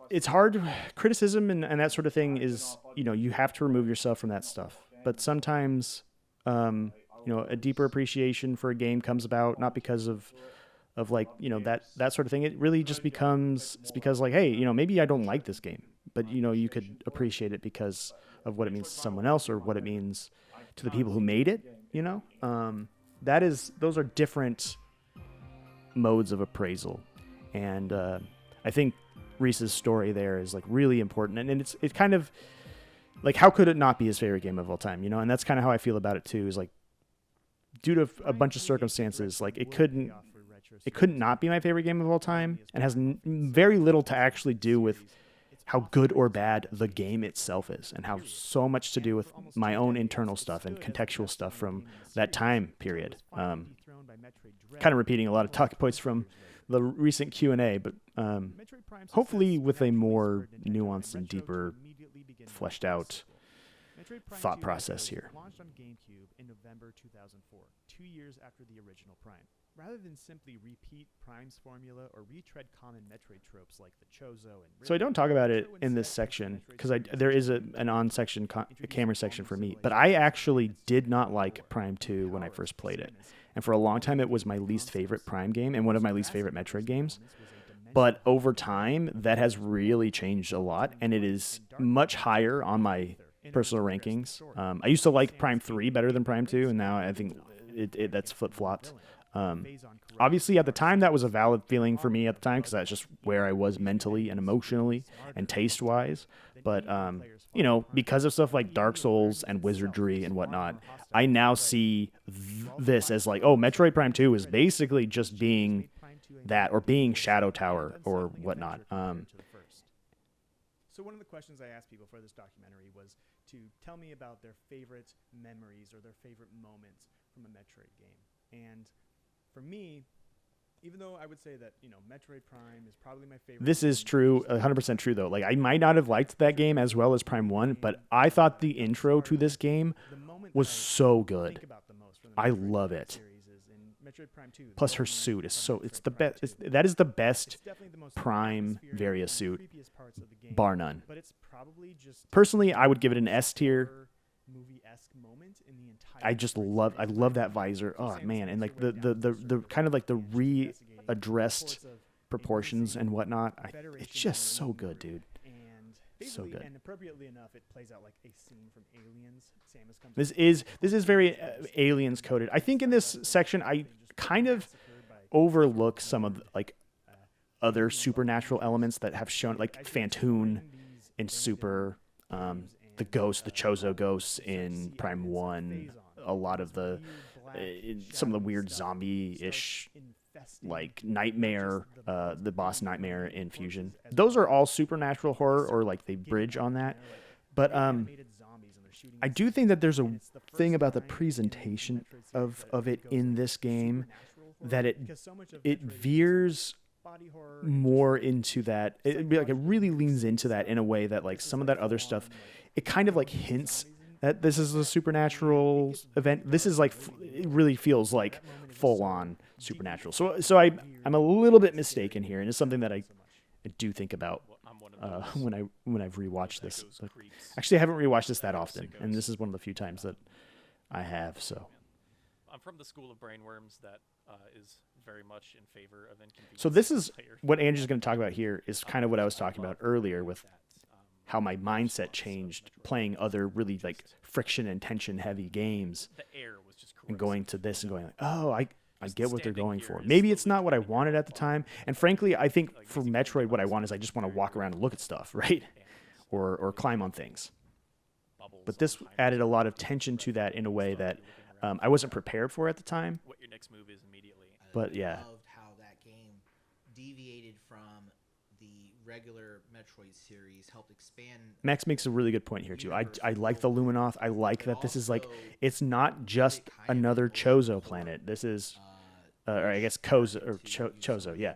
it's hard. Criticism and that sort of thing is, you know, you have to remove yourself from that stuff. But sometimes, you know, a deeper appreciation for a game comes about not because of like, you know, that sort of thing. It really just becomes, it's because like, hey, you know, maybe I don't like this game, but you know, you could appreciate it because of what it means to someone else or what it means to the people who made it, you know? Those are different modes of appraisal. And I think Reese's story there is like really important. And it's kind of like, how could it not be his favorite game of all time, you know? And that's kind of how I feel about it too, is like, due to a bunch of circumstances, like it couldn't not be my favorite game of all time, and has very little to actually do with how good or bad the game itself is, and how so much to do with my own internal stuff and contextual stuff from that time period. Kind of repeating a lot of talking points from the recent Q&A, but hopefully with a more nuanced and deeper, fleshed out thought process here. Launched on GameCube in November 2004, 2 years after the original Prime. Rather than simply repeat Prime's formula or retread common Metroid tropes like the Chozo and... So I don't talk about it in this section because there is an on-section, a camera section for me, but I actually did not like Prime 2 when I first played it. And for a long time, it was my least favorite Prime game and one of my least favorite Metroid games. But over time, that has really changed a lot, and it is much higher on my personal rankings. I used to like Prime 3 better than Prime 2, and now I think that's flip-flopped. Obviously, at the time, that was a valid feeling for me at the time because that's just where I was mentally and emotionally and taste-wise. But, you know, because of stuff like Dark Souls and Wizardry and whatnot, I now see this as like, oh, Metroid Prime 2 is basically just being that, or being Shadow Tower or whatnot. So one of the questions I asked people for this documentary was to tell me about their favorite memories or their favorite moments from a Metroid game. And for me, even though I would say that, you know, Metroid Prime is probably my favorite. This is true, 100% true though. Like, I might not have liked that game as well as Prime 1, but I thought the intro to this game was so good. I love it. Plus her suit is so, it's the best. That is the best Prime Varia suit, bar none. Personally, I would give it an S tier. I love that visor. Oh man, and like the kind of like the readdressed proportions and whatnot. It's just so good, dude. So good. And appropriately enough, it plays out like a scene from Aliens. Samus comes. This is very Aliens coded. I think in this section, I kind of overlook some of like other supernatural elements that have shown, like Phantoon in Super, the ghost, the Chozo ghosts in Prime 1, a lot of the some of the weird zombie-ish like Nightmare, the boss Nightmare in Fusion. Those are all supernatural horror, or like they bridge on that. But I do think that there's a thing about the presentation of it in this game that it veers more into that. It really leans into that in a way that like some of that other stuff, it kind of like hints that this is a supernatural event. This is like, it really feels like full on supernatural. So I'm a little bit mistaken here, and it's something that I do think about when I've rewatched this. But actually, I haven't rewatched this that often, and this is one of the few times that I have. So I'm from the school of brainworms that is very much in favor of inconvenience. So this is what Andrew's going to talk about here, is kind of what I was talking about earlier with how my mindset changed playing other really like friction and tension heavy games, and going to this and going like, oh, I get what they're going for. Maybe it's not what I wanted at the time. And frankly, I think for Metroid, what I want is I just want to walk around and look at stuff, right? Or climb on things. But this added a lot of tension to that in a way that I wasn't prepared for at the time. What your next move is immediately. But yeah. I loved how that game deviated from the regular Metroid series, helped expand. Max makes a really good point here too. I like the Luminoth. I like that this is like, it's not just another Chozo planet. This is or I guess Chozo, yeah.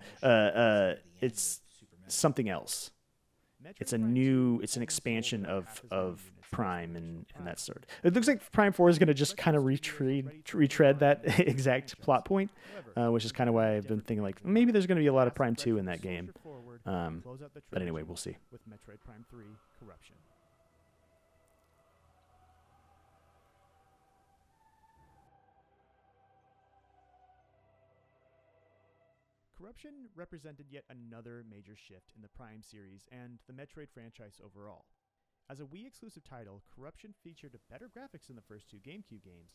It's something else. It's an expansion of Prime and that sort. It looks like Prime 4 is going to just kind of retread that exact plot point, which is kind of why I've been thinking like maybe there's going to be a lot of Prime 2 in that game. But anyway, we'll see. With Metroid Prime 3 Corruption. Corruption represented yet another major shift in the Prime series and the Metroid franchise overall. As a Wii exclusive title, Corruption featured better graphics than the first two GameCube games,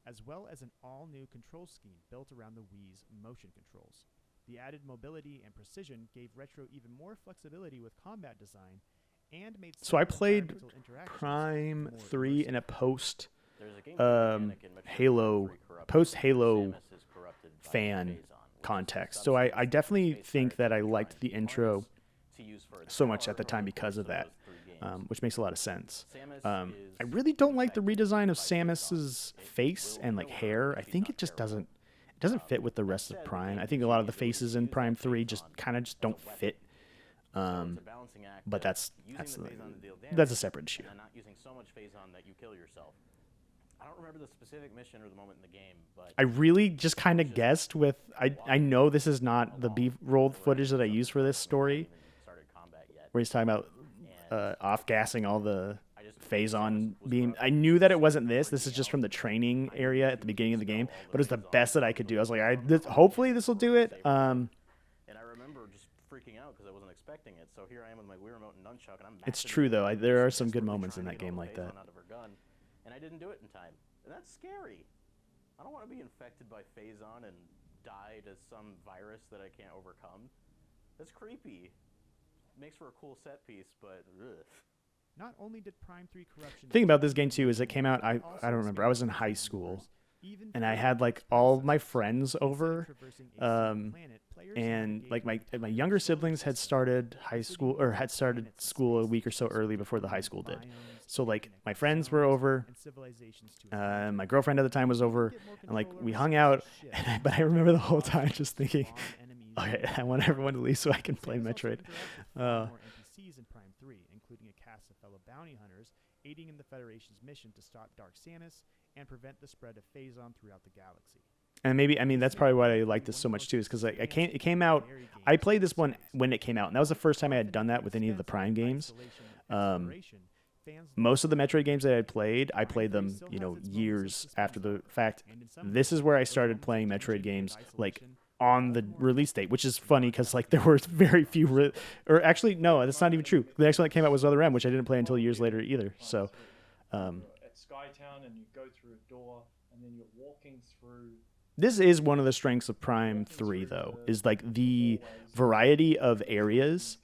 as well as an all-new control scheme built around the Wii's motion controls. The added mobility and precision gave Retro even more flexibility with combat design and made So I played Prime 3 in a post Halo fan context. So I definitely think that I liked the intro so much at the time because of that, which makes a lot of sense. I really don't like the redesign of Samus's face and like hair. I think it just doesn't fit with the rest of Prime. I think a lot of the faces in Prime 3 just kind of just don't fit. But that's a separate issue. Not using so much phase-on that you kill yourself. I don't remember the specific mission or the moment in the game, but I really just kind of guessed with I know this is not the B-roll footage that I used for this story, where he's talking about off-gassing all the phase-on beam. I knew that it wasn't this. This is just from the training area at the beginning of the game, but it was the best that I could do. I was like, hopefully this will do it. And I remember just freaking out because I wasn't expecting it. So here I am with my Wii remote and nunchuck, and I'm. It's true though. There are some good moments in that game like that. And I didn't do it in time. And that's scary. I don't want to be infected by phase-on and die to some virus that I can't overcome. That's creepy. Makes for a cool set piece, but ugh. Not only did Prime 3 Corruption... The thing about this game too is it came out, I don't remember, I was in high school, and I had like all my friends over, and like my younger siblings had started school a week or so early before the high school did. So like my friends were over, my girlfriend at the time was over, and like we hung out, but I remember the whole time just thinking, okay, I want everyone to leave so I can play Metroid. NPCs in Prime 3, including a cast of fellow bounty hunters aiding in the Federation's mission to stop Dark Samus and prevent the spread of phase-on throughout the galaxy. And maybe, that's probably why I like this so much too, is because it came out, I played this one when it came out, and that was the first time I had done that with any of the Prime games. Most of the Metroid games that I played them, years after the fact. This is where I started playing Metroid games, like, on the release date, which is funny because like there were very few, or actually no, that's not even true. The next one that came out was Other M, which I didn't play until years later either. So, at Skytown, and you go through a door, and then you're walking through. This is one of the strengths of Prime 3, though, is like the variety of areas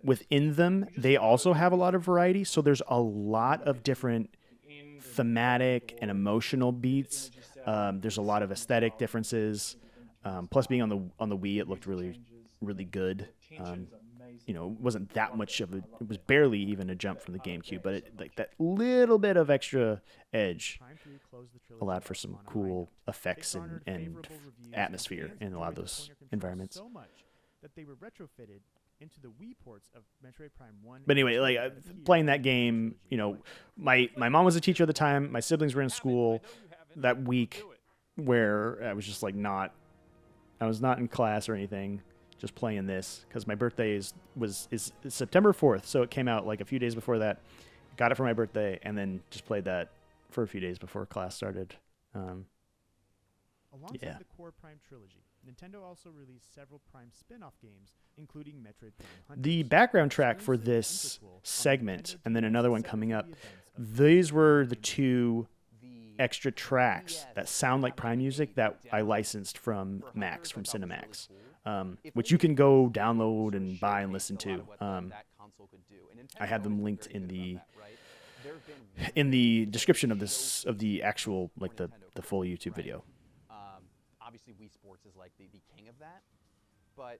within them. They also have a lot of variety, so there's a lot of different thematic and emotional beats. There's a lot of aesthetic differences. Plus, being on the Wii, it looked really, really good. It wasn't that much of it was barely even a jump from the GameCube, but like that little bit of extra edge allowed for some cool effects and atmosphere in a lot of those environments. So much that they were retrofitted into the Wii ports of Metroid Prime 1. But anyway, like playing that game, my mom was a teacher at the time. My siblings were in school that week, where I was just like I was not in class or anything, just playing this because my birthday is September 4th, so it came out like a few days before that. Got it for my birthday, and then just played that for a few days before class started. Alongside the core Prime trilogy, Nintendo also released several Prime spin-off games, including Metroid Prime Hunters. The background track for this segment, and then another one coming up, these were the two extra tracks that sound like Prime music that I licensed from Max, from Cinemax, which you can go download and buy and listen to. I have them linked in the description of the actual, like the full YouTube video. Obviously, Wii Sports is like the king of that, but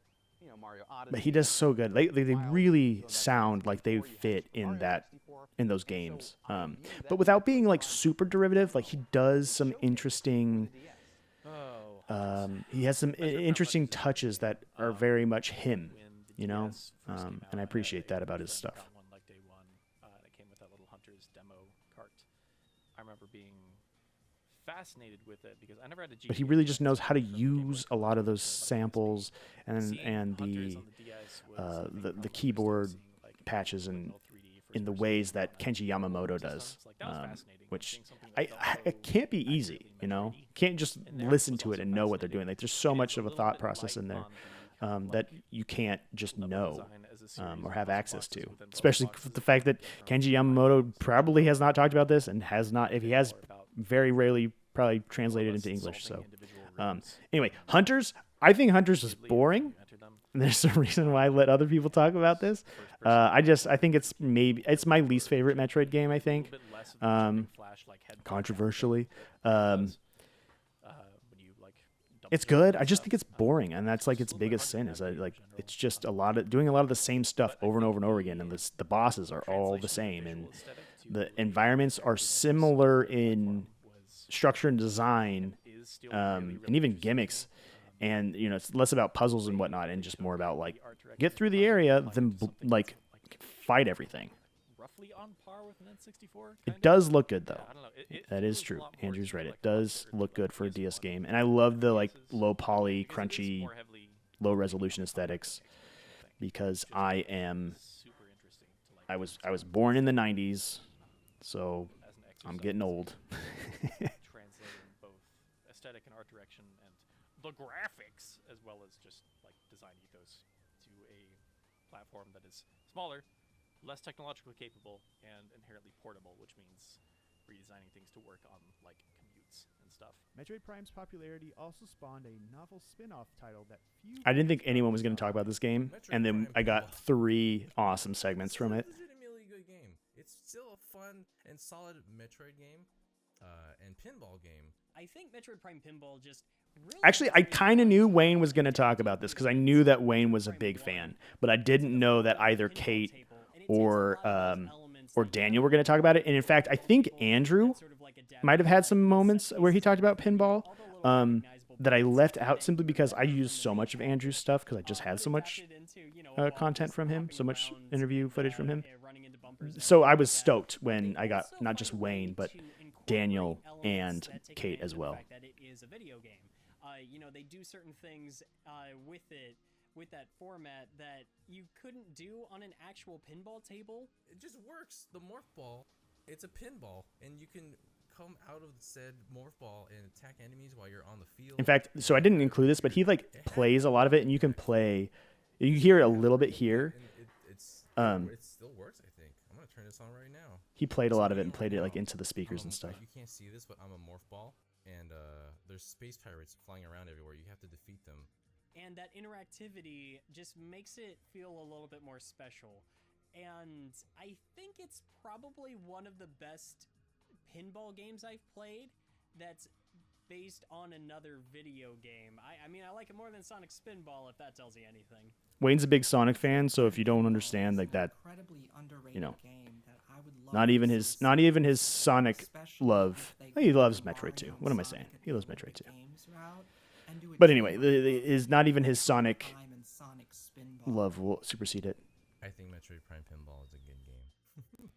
Mario Odyssey. But he does so good. They really sound like they fit in those games, but without being like super derivative. Like he does some interesting He has some interesting touches that are very much him, you know, and I appreciate that about his stuff. Got one like day one. It came with that little Hunter's demo cart. I remember being fascinated with it because I never had a GTA. But he really just knows how to use a lot of those samples and the keyboard patches and in the ways that Kenji Yamamoto does, which it can't be easy, you know. Can't just listen to it and know what they're doing. Like there's so much of a thought process in there that you can't just know or have access to. Especially the fact that Kenji Yamamoto probably has not talked about this and has not, if he has, very rarely probably translated into English. So anyway, Hunters. I think Hunters is boring. And there's a reason why I let other people talk about this. I think it's my least favorite Metroid game. I think, controversially, it's good. I just think it's boring, and that's like its biggest sin. Is it's just doing a lot of the same stuff over and over and over again, and the bosses are all the same, and the environments are similar in structure and design, and even gimmicks. And you know, it's less about puzzles and whatnot, and just more about like get through the area than like fight everything. Roughly on par with an N64. It does look good though. That is true. Andrew's right. It does look good for a DS game, and I love the like low poly, crunchy, low resolution aesthetics because I was born in the '90s, so I'm getting old. Translating both aesthetic and art direction and the graphics, as well as just like design ethos, to a platform that is smaller, less technologically capable, and inherently portable, which means redesigning things to work on like commutes and stuff. Metroid Prime's popularity also spawned a novel spin-off title that few. I didn't think anyone was going to talk about this game, and then I got 3 awesome segments from it. It's a legitimately good game. It's still a fun and solid Metroid game, and pinball game. I think Metroid Prime Pinball just really Actually, I kind of knew Wayne was going to talk about this because I knew that Wayne was a big fan, but I didn't know that either Kate or Daniel were going to talk about it. And in fact, I think Andrew might have had some moments where he talked about pinball that I left out simply because I used so much of Andrew's stuff because I just had so much content from him, so much interview footage from him. So I was stoked when I got not just Wayne, but Daniel and Kate as well. That it is a video game. You know, they do certain things with that format that you couldn't do on an actual pinball table. It just works. The morph ball, it's a pinball, and you can come out of said morph ball and attack enemies while you're on the field. In fact, so I didn't include this, but he like plays a lot of it, and you can play. You hear it a little bit here. It still works, I think. I'm gonna turn this on right now. He played a lot of it and played it like into the speakers and stuff. You can't see this, but I'm a morph ball, and there's space pirates flying around everywhere. You have to defeat them. And that interactivity just makes it feel a little bit more special. And I think it's probably one of the best pinball games I've played that's based on another video game. I mean, I like it more than Sonic Spinball, if that tells you anything. Wayne's a big Sonic fan, so if you don't understand like that, you know, not even his Sonic love. He loves Metroid 2. What am I saying? He loves Metroid 2. But anyway, is not even his Sonic love will supersede it. I think Metroid Prime Pinball is a good game.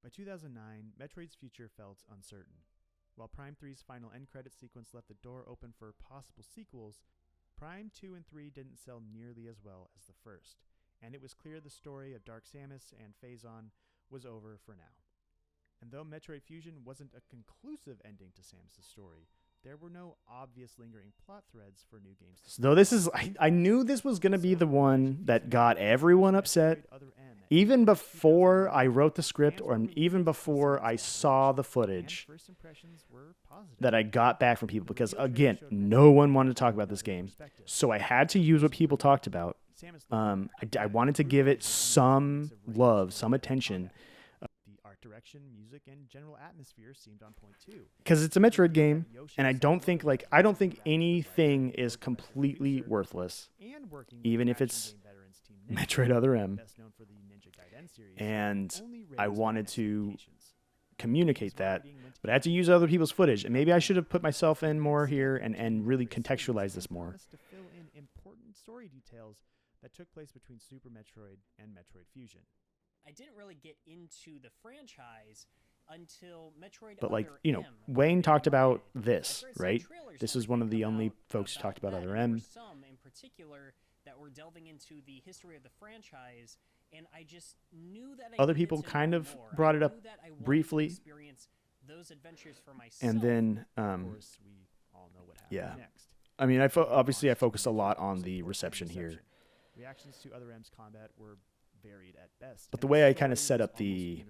By 2009, Metroid's future felt uncertain. While Prime 3's final end credit sequence left the door open for possible sequels, Prime 2 and 3 didn't sell nearly as well as the first, and it was clear the story of Dark Samus and Phazon was over for now. And though Metroid Fusion wasn't a conclusive ending to Samus' story, there were no obvious lingering plot threads for new games. Though this is, I knew this was going to be the one that got everyone upset, even before I wrote the script or even before I saw the footage that I got back from people. Because again, no one wanted to talk about this game, so I had to use what people talked about. I wanted to give it some love, some attention. Direction, music, and general atmosphere seemed on point too. Because it's a Metroid game, and I don't think anything is completely worthless, even if it's Metroid Other M. and I wanted to communicate that, but I had to use other people's footage, and maybe I should have put myself in more here and really contextualize this more. To fill in important story details that took place between Super Metroid and Metroid Fusion. I didn't really get into the franchise until Metroid But like, Other you know, M. Wayne talked about this, right? This is one of the only folks who talked about Other M. Some in particular that were delving into the history of the franchise, and I just knew that Other people kind of brought it up briefly, those adventures for myself. and then yeah, I mean, obviously I focused a lot on the reception here, Reactions to Other M's combat were varied at best, but the way I kind of set up the,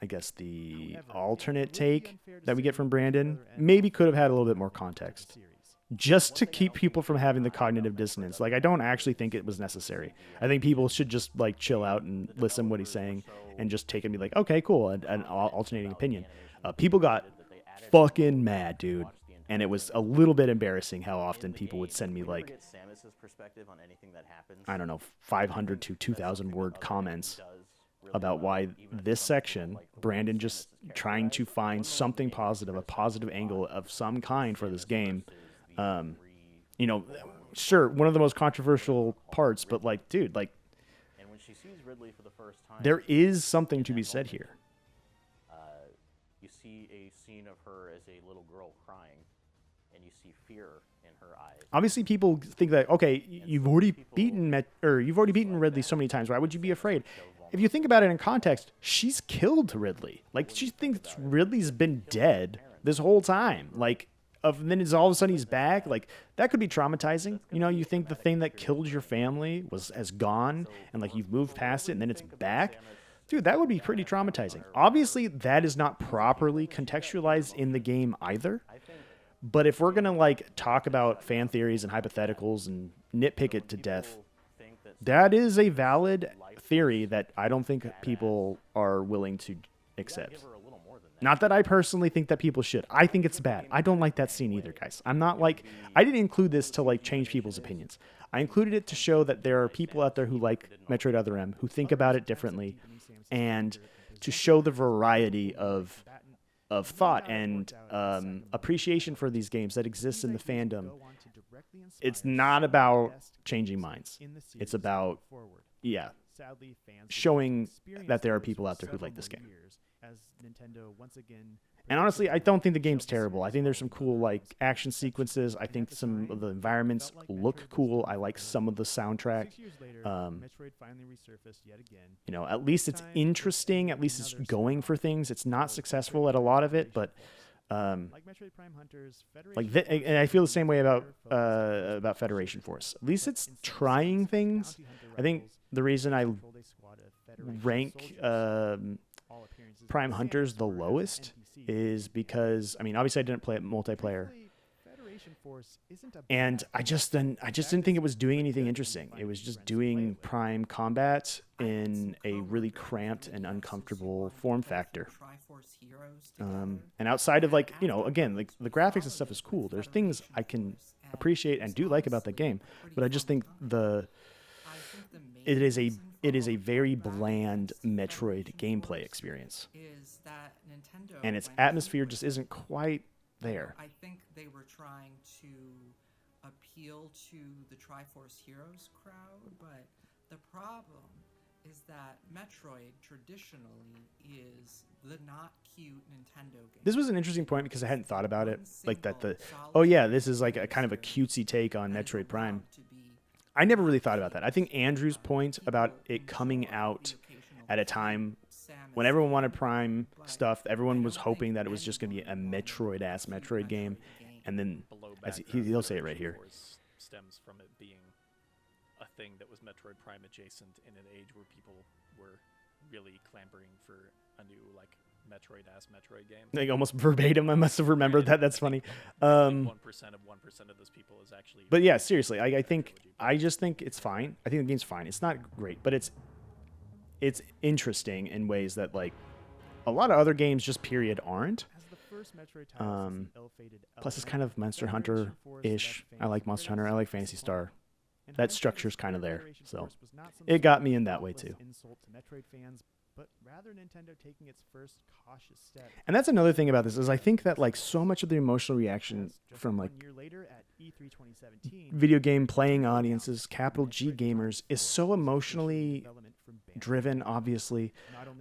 I guess the alternate take that we get from Brandon maybe could have had a little bit more context, just to keep people from having the cognitive dissonance. Like, I don't actually think it was necessary. I think people should just like chill out and listen to what he's saying and just take it and be like, okay, cool, an alternating opinion. People got fucking mad, dude. And it was a little bit embarrassing how often people would send me like, I don't know, 500 to 2,000 word comments about why this section, Brandon just trying to find something positive, a positive angle of some kind for this game. You know, sure, one of the most controversial parts, but like, dude, like, there is something to be said here. You see a scene of her as a little girl crying, and you see fear in her eyes. Obviously, people think that, okay, you've already beaten Ridley so many times. Why would you be afraid? If you think about it in context, she's killed Ridley. Like, she thinks Ridley's been dead this whole time. Like, then it's all of a sudden he's back. Like, that could be traumatizing. You know, you think the thing that killed your family has gone, and like you've moved past it, and then it's back. Dude, that would be pretty traumatizing. Obviously, that is not properly contextualized in the game either. But if we're going to like talk about fan theories and hypotheticals and nitpick it to death, that is a valid theory that I don't think people are willing to accept. Not that I personally think that people should. I think it's bad. I don't like that scene either, guys. I'm not like, I didn't include this to like change people's opinions. I included it to show that there are people out there who like Metroid Other M, who think about it differently, and to show the variety of thought and appreciation for these games that exists in the fandom. It's not about changing minds. It's about, yeah, showing that there are people out there who like this game. And honestly, I don't think the game's terrible. I think there's some cool like action sequences. I think some of the environments look cool. I like some of the soundtrack. You know, at least it's interesting. At least it's going for things. It's not successful at a lot of it, but and I feel the same way about Federation Force. At least it's trying things. I think the reason I rank Prime Hunters the lowest is because, I mean, obviously I didn't play it multiplayer, and I just didn't think it was doing anything interesting. It was just doing Prime combat in a really cramped and uncomfortable form factor. And outside of like, you know, again, like the graphics and stuff is cool. There's things I can appreciate and do like about the game, but I just think it is a very bland Metroid gameplay experience, and its atmosphere just isn't quite there. I think they were trying to appeal to the Triforce Heroes crowd, but the problem is that Metroid traditionally is the not cute Nintendo game. This was an interesting point because I hadn't thought about it like that. Oh yeah, this is like a kind of a cutesy take on Metroid Prime. I never really thought about that. I think Andrew's point about it coming out at a time when everyone wanted Prime stuff, everyone was hoping that it was just going to be a Metroid-ass Metroid game, and then he'll say it right here. Stems from it being a thing that was Metroid Prime adjacent in an age where people were really clamoring for a new like Metroid-ass Metroid game. Like almost verbatim, I must have remembered that. That's funny. 1% of those people is actually. But yeah, seriously, I just think it's fine. I think the game's fine. It's not great, but it's interesting in ways that like a lot of other games just period aren't. Plus, it's kind of Monster Hunter-ish. I like Monster Hunter. I like Phantasy Star. that structure's kind of there. Generation So Force was not some it got sort me of in that way thoughtless too. insult to Metroid fans, but rather Nintendo taking its first cautious step. And that's another thing about this is I think that like so much of the emotional reaction Just from 1 like year later at E3 2017, video game playing audiences, capital G gamers, is so emotionally driven, obviously,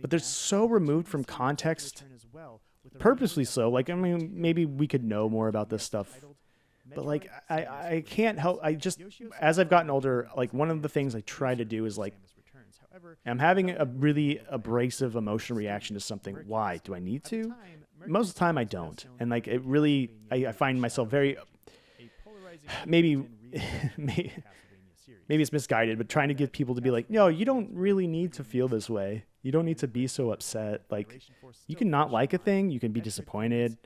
but they're so removed from context, purposely so. Like, I mean, maybe we could know more about this stuff, but like, I can't help. I just, as I've gotten older, like one of the things I try to do is like, I'm having a really abrasive emotional reaction to something. Why? Do I need to? Most of the time I don't. And like, it really, I find myself very, maybe it's misguided, but trying to get people to be like, no, you don't really need to feel this way. You don't need to be so upset. Like, you can not like a thing, you can be disappointed,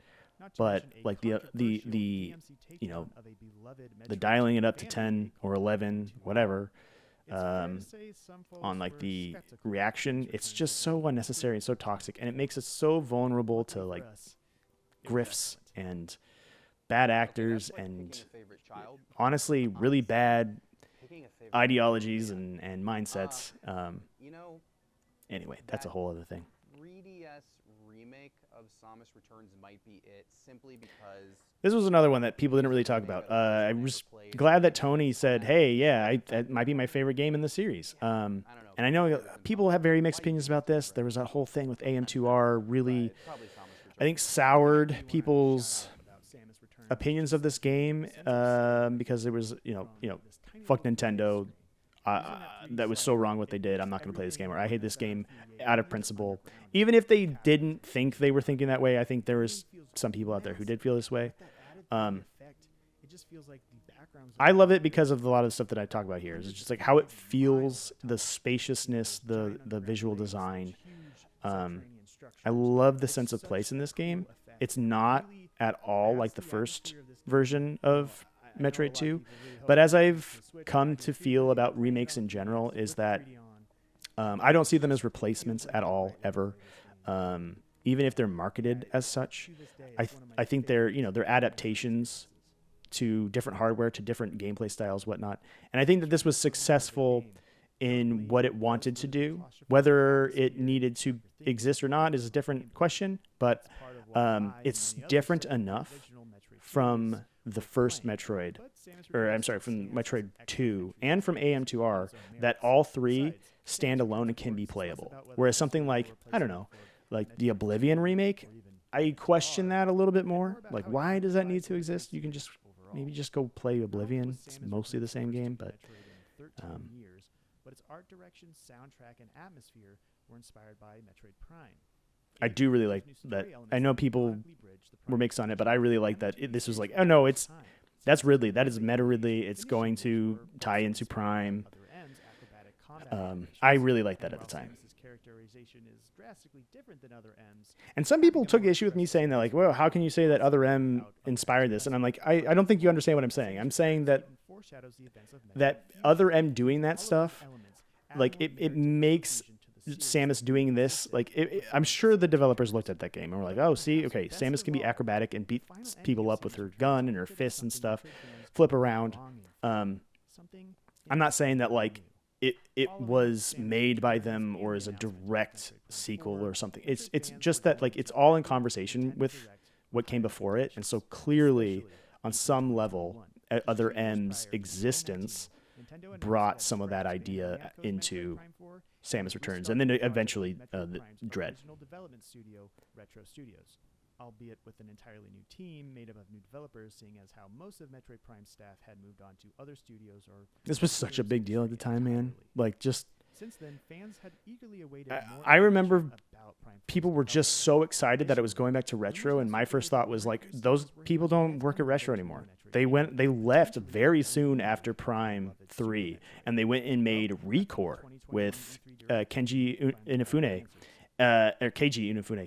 but like the you know, the dialing it up to 10 or 11, whatever, on like the reaction, it's just so unnecessary and so toxic, and it makes us so vulnerable to like grifts and bad actors and honestly really bad ideologies and mindsets. Anyway, that's a whole other thing. 3DS remake of Samus Returns might be it, simply because This was another one that people didn't really talk about. I was glad that Tony said, hey, yeah, that might be my favorite game in the series. And I know people have very mixed opinions about this. There was that whole thing with AM2R really, I think, soured people's opinions of this game because it was, you know, fuck Nintendo. That was so wrong what they did. I'm not going to play this game, or I hate this game out of principle. Even if they didn't think they were thinking that way, I think there was some people out there who did feel this way. I love it because of a lot of the stuff that I talk about here. It's just like how it feels, the spaciousness, the visual design. I love the sense of place in this game. It's not at all like the first version of Metroid 2, but as I've come to feel about remakes in general is that I don't see them as replacements at all, ever. Even if they're marketed as such, I think they're adaptations to different hardware, to different gameplay styles, whatnot. And I think that this was successful in what it wanted to do. Whether it needed to exist or not is a different question, but it's different enough from the first Metroid, from Metroid 2 and from AM2R, that all three stand alone and can be playable. Whereas something like, I don't know, like the Oblivion remake, I question that a little bit more. Like, why does that need to exist? You can just maybe just go play Oblivion. It's mostly the same game, but but its art direction, soundtrack, and atmosphere were inspired by Metroid Prime. I do really like that. I know people were mixed on it, but I really like that this was like, oh no, that's Ridley. That is Meta Ridley. It's going to tie into Prime. I really liked that at the time. And some people took issue with me saying that, like, well, how can you say that Other M inspired this? And I'm like, I don't think you understand what I'm saying. I'm saying that Other M doing that stuff, like, it makes Samus doing this, like, I'm sure the developers looked at that game and were like, oh, see, okay, Samus can be acrobatic and beat people up with her gun and her fists and stuff, flip around. I'm not saying that, like, it was made by them or is a direct sequel or something. It's just that, like, it's all in conversation with what came before it, and so clearly, on some level, Other M's existence brought some of that idea into Samus Returns, and then eventually the Dread. Development studio, Retro Studios, albeit with an entirely new team made up of new developers, seeing as how most of Metroid Prime staff had moved on to other studios. Or this was such a big deal at the time, man. Like, just since then, fans had eagerly awaited. I remember people were just so excited that it was going back to Retro, and my first thought was like, those people don't work at Retro anymore. They left very soon after Prime 3, and they went and made Recore with Keiji Inafune. Or Keiji Inafune,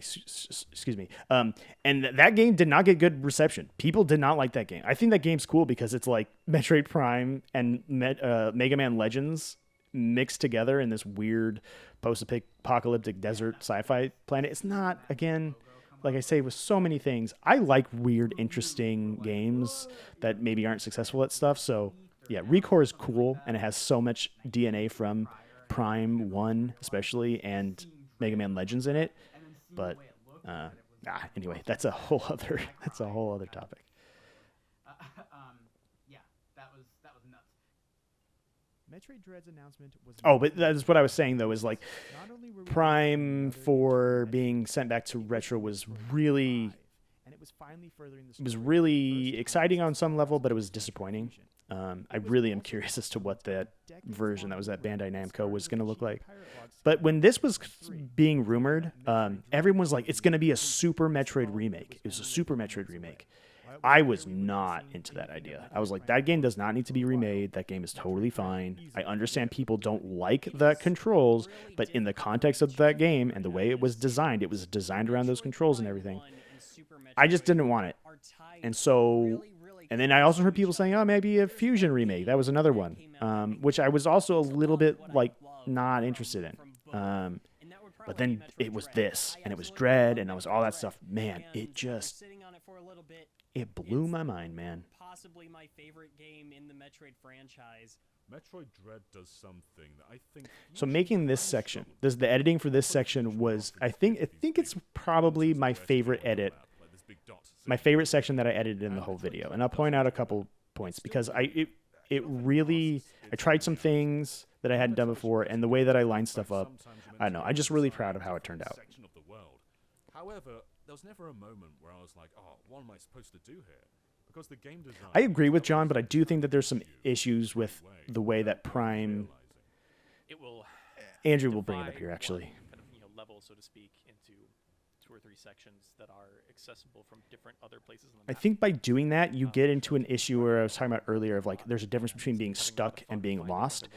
excuse me. And that game did not get good reception. People did not like that game. I think that game's cool because it's like Metroid Prime and Mega Man Legends mixed together in this weird post-apocalyptic desert sci-fi planet. It's not, again, like I say, with so many things, I like weird, interesting games that maybe aren't successful at stuff. So yeah, Recore is cool, and it has so much DNA from Prime 1 especially, and Mega Man Legends in it. But anyway, that's a whole other topic. Yeah, that was nuts. Metroid Dread's announcement was. Oh, but that's what I was saying though, is like Prime 4 being sent back to Retro was really exciting on some level, but it was disappointing. I really am curious as to what that version that was at Bandai Namco was going to look like. But when this was being rumored, everyone was like, it's going to be a Super Metroid remake. It was a Super Metroid remake. I was not into that idea. I was like, that game does not need to be remade. That game is totally fine. I understand people don't like the controls, but in the context of that game and the way it was designed around those controls and everything. I just didn't want it. And so, and then I also heard people saying, oh, maybe a Fusion remake. That was another one, which I was also a little bit like not interested in. But then it was this, and it was Dread, and it was all that stuff. Man, it blew my mind, man. Possibly my favorite game in the Metroid franchise. Metroid Dread does something that I think. So making this section, the editing for this section was, I think it's probably my favorite edit, my favorite section that I edited in the whole video, and I'll point out a couple points because I tried some things that I hadn't done before, and the way that I lined stuff up, I don't know, I'm just really proud of how it turned out. However, there was never a moment where I was like, oh, what am I supposed to do here? Because the game design. I agree with John, but I do think that there's some issues with the way that Prime. It will. Andrew will bring it up here, actually. Kind of, level, so to speak, into 2 or 3 sections that are accessible from different other places on the map. I think by doing that, you get into an issue where I was talking about earlier of like, there's a difference between being stuck and being lost.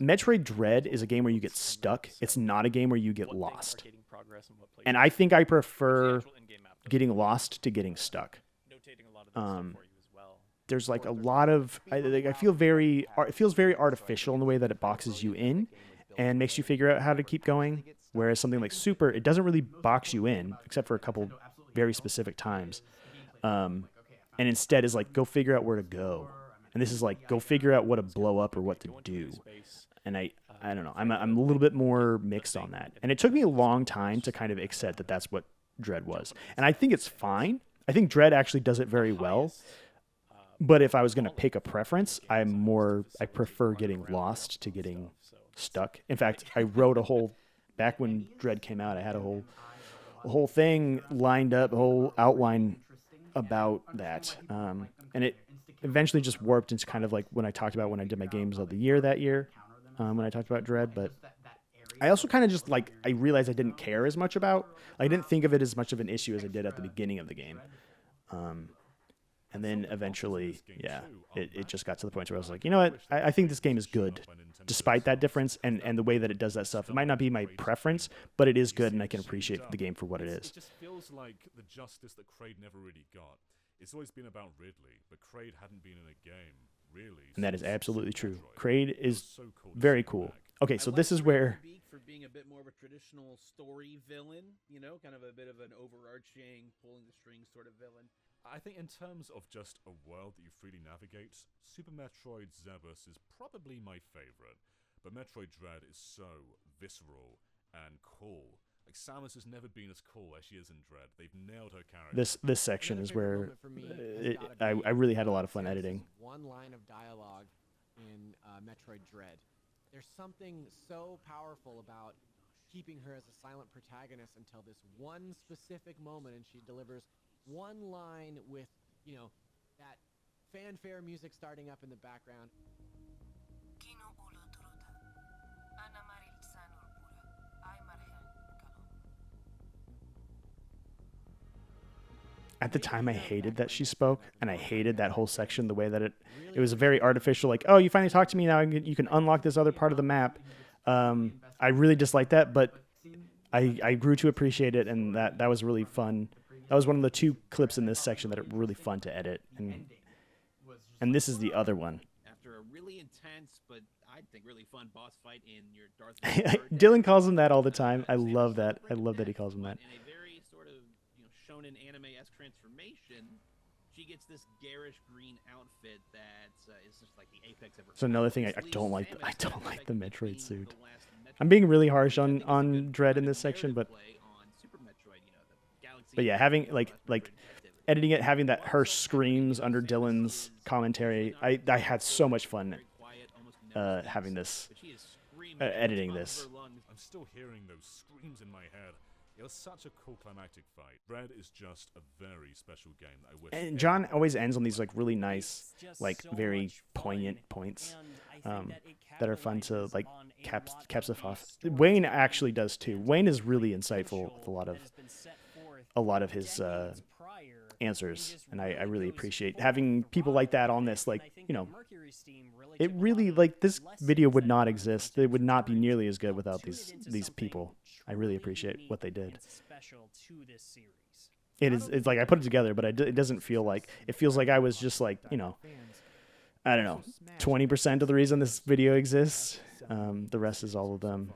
Metroid Dread is a game where you get stuck. It's not a game where you get lost. And I think I prefer getting lost to getting stuck. There's like a lot of, I feel it feels very artificial in the way that it boxes you in and makes you figure out how to keep going. Whereas something like Super, it doesn't really box you in except for a couple very specific times. And instead is like, go figure out where to go. And this is like, go figure out what to blow up or what to do. And I don't know. I'm a little bit more mixed on that. And it took me a long time to kind of accept that that's what Dread was. And I think it's fine. I think Dread actually does it very well. But if I was going to pick a preference, I prefer getting lost to getting stuck. In fact, I wrote back when Dread came out, I had a whole thing lined up, a whole outline about that. And it eventually just warped into kind of like when I talked about when I did my games of the year that year, when I talked about Dread. But I also kind of just like, I realized I didn't care as much I didn't think of it as much of an issue as I did at the beginning of the game. And then eventually, it just got to the point where I was like, you know what? I think this game is good, despite that difference and the way that it does that stuff. It might not be my preference, but it is good, and I can appreciate the game for what it is. It just feels like the justice that Kraid never really got. It's always been about Ridley, but Kraid hadn't been in a game, really. And that is absolutely true. Kraid is very cool. Okay, so this is where... For being a bit more of a traditional story villain, kind of a bit of an overarching, pulling the strings sort of villain. I think in terms of just a world that you freely navigate, Super Metroid Zebus is probably my favorite. But Metroid Dread is so visceral and cool. Like, Samus has never been as cool as she is in Dread. They've nailed her character. This section is where I really had a lot of fun editing. One line of dialogue in Metroid Dread. There's something so powerful about keeping her as a silent protagonist until this one specific moment, and she delivers one line with, that fanfare music starting up in the background. At the time, I hated that she spoke, and I hated that whole section, the way that it was a very artificial, like, oh, you finally talked to me, now you can unlock this other part of the map. I really disliked that, but I grew to appreciate it, and that was really fun. That was one of the 2 clips in this section that are really fun to edit, and this is the other one. After a really intense, but I think really fun boss fight in your Darth Vader. Dylan calls him that all the time. I love that. I love that he calls him that. In a very sort of shonen anime-esque transformation, She gets this garish green outfit that is just like the apex of her. So another thing I don't like. I don't like the Metroid suit. I'm being really harsh on Dread in this section, but yeah, having like editing it, having that her screams under Dylan's commentary. I had so much fun having this editing this. I'm still hearing those screams in my head. It was such a cool climactic fight. Dread is just a very special game that I wish. And John always ends on these like really nice, like very poignant points that are fun to like caps it off. Wayne actually does too. Wayne is really insightful with a lot of his answers, and I really appreciate having people like that on this. Like, you know, it really, like, this video would not exist. It would not be nearly as good without these people. I really appreciate what they did. It's like I put it together, but it doesn't feel like, it feels like I was just like, you know, I don't know, 20% of the reason this video exists. The rest is all of them.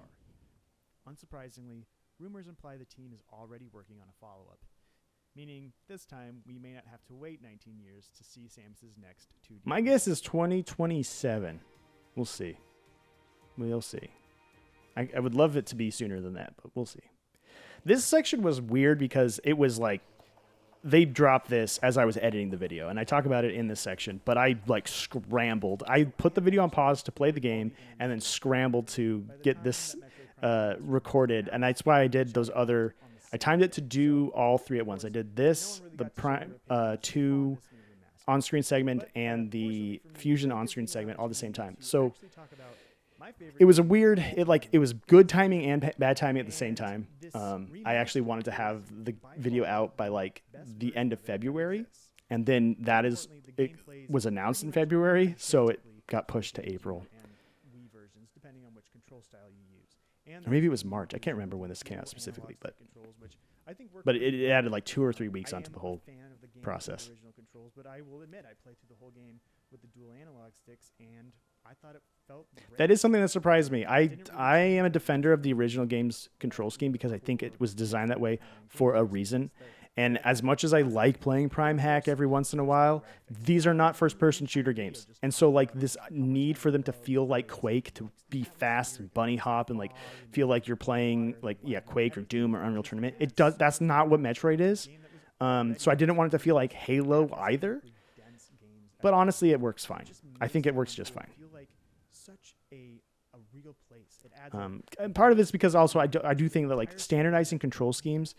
Unsurprisingly, rumors imply the team is already working on a follow-up, meaning this time we may not have to wait 19 years to see Samus's next 2D. My guess is 2027. We'll see. We'll see. I would love it to be sooner than that, but we'll see. This section was weird because it was like, they dropped this as I was editing the video, and I talk about it in this section, but I like scrambled. I put the video on pause to play the game and then scrambled to get this recorded, and that's why I did those other, I timed it to do all three at once. I did this, the Prime 2 on-screen segment, and the Fusion on-screen segment all at the same time. So it was a weird, it was good timing and bad timing at the same time. I actually wanted to have the video out by like the end of February, and then it was announced in February, so it got pushed to April. Or maybe it was March. I can't remember when this came out specifically, but it added like 2 or 3 weeks onto the whole process. But I will admit, I played through the whole game with the dual analog sticks, and I thought it felt great. That is something that surprised me. I am a defender of the original game's control scheme because I think it was designed that way for a reason. And as much as I like playing Prime Hack every once in a while, these are not first-person shooter games. And so, like, this need for them to feel like Quake, to be fast and bunny hop and, like, feel like you're playing, like, yeah, Quake or Doom or Unreal Tournament. That's not what Metroid is. So I didn't want it to feel like Halo either. But honestly, it works fine. I think it works just fine. And part of it's because also I do think that, like, standardizing control schemes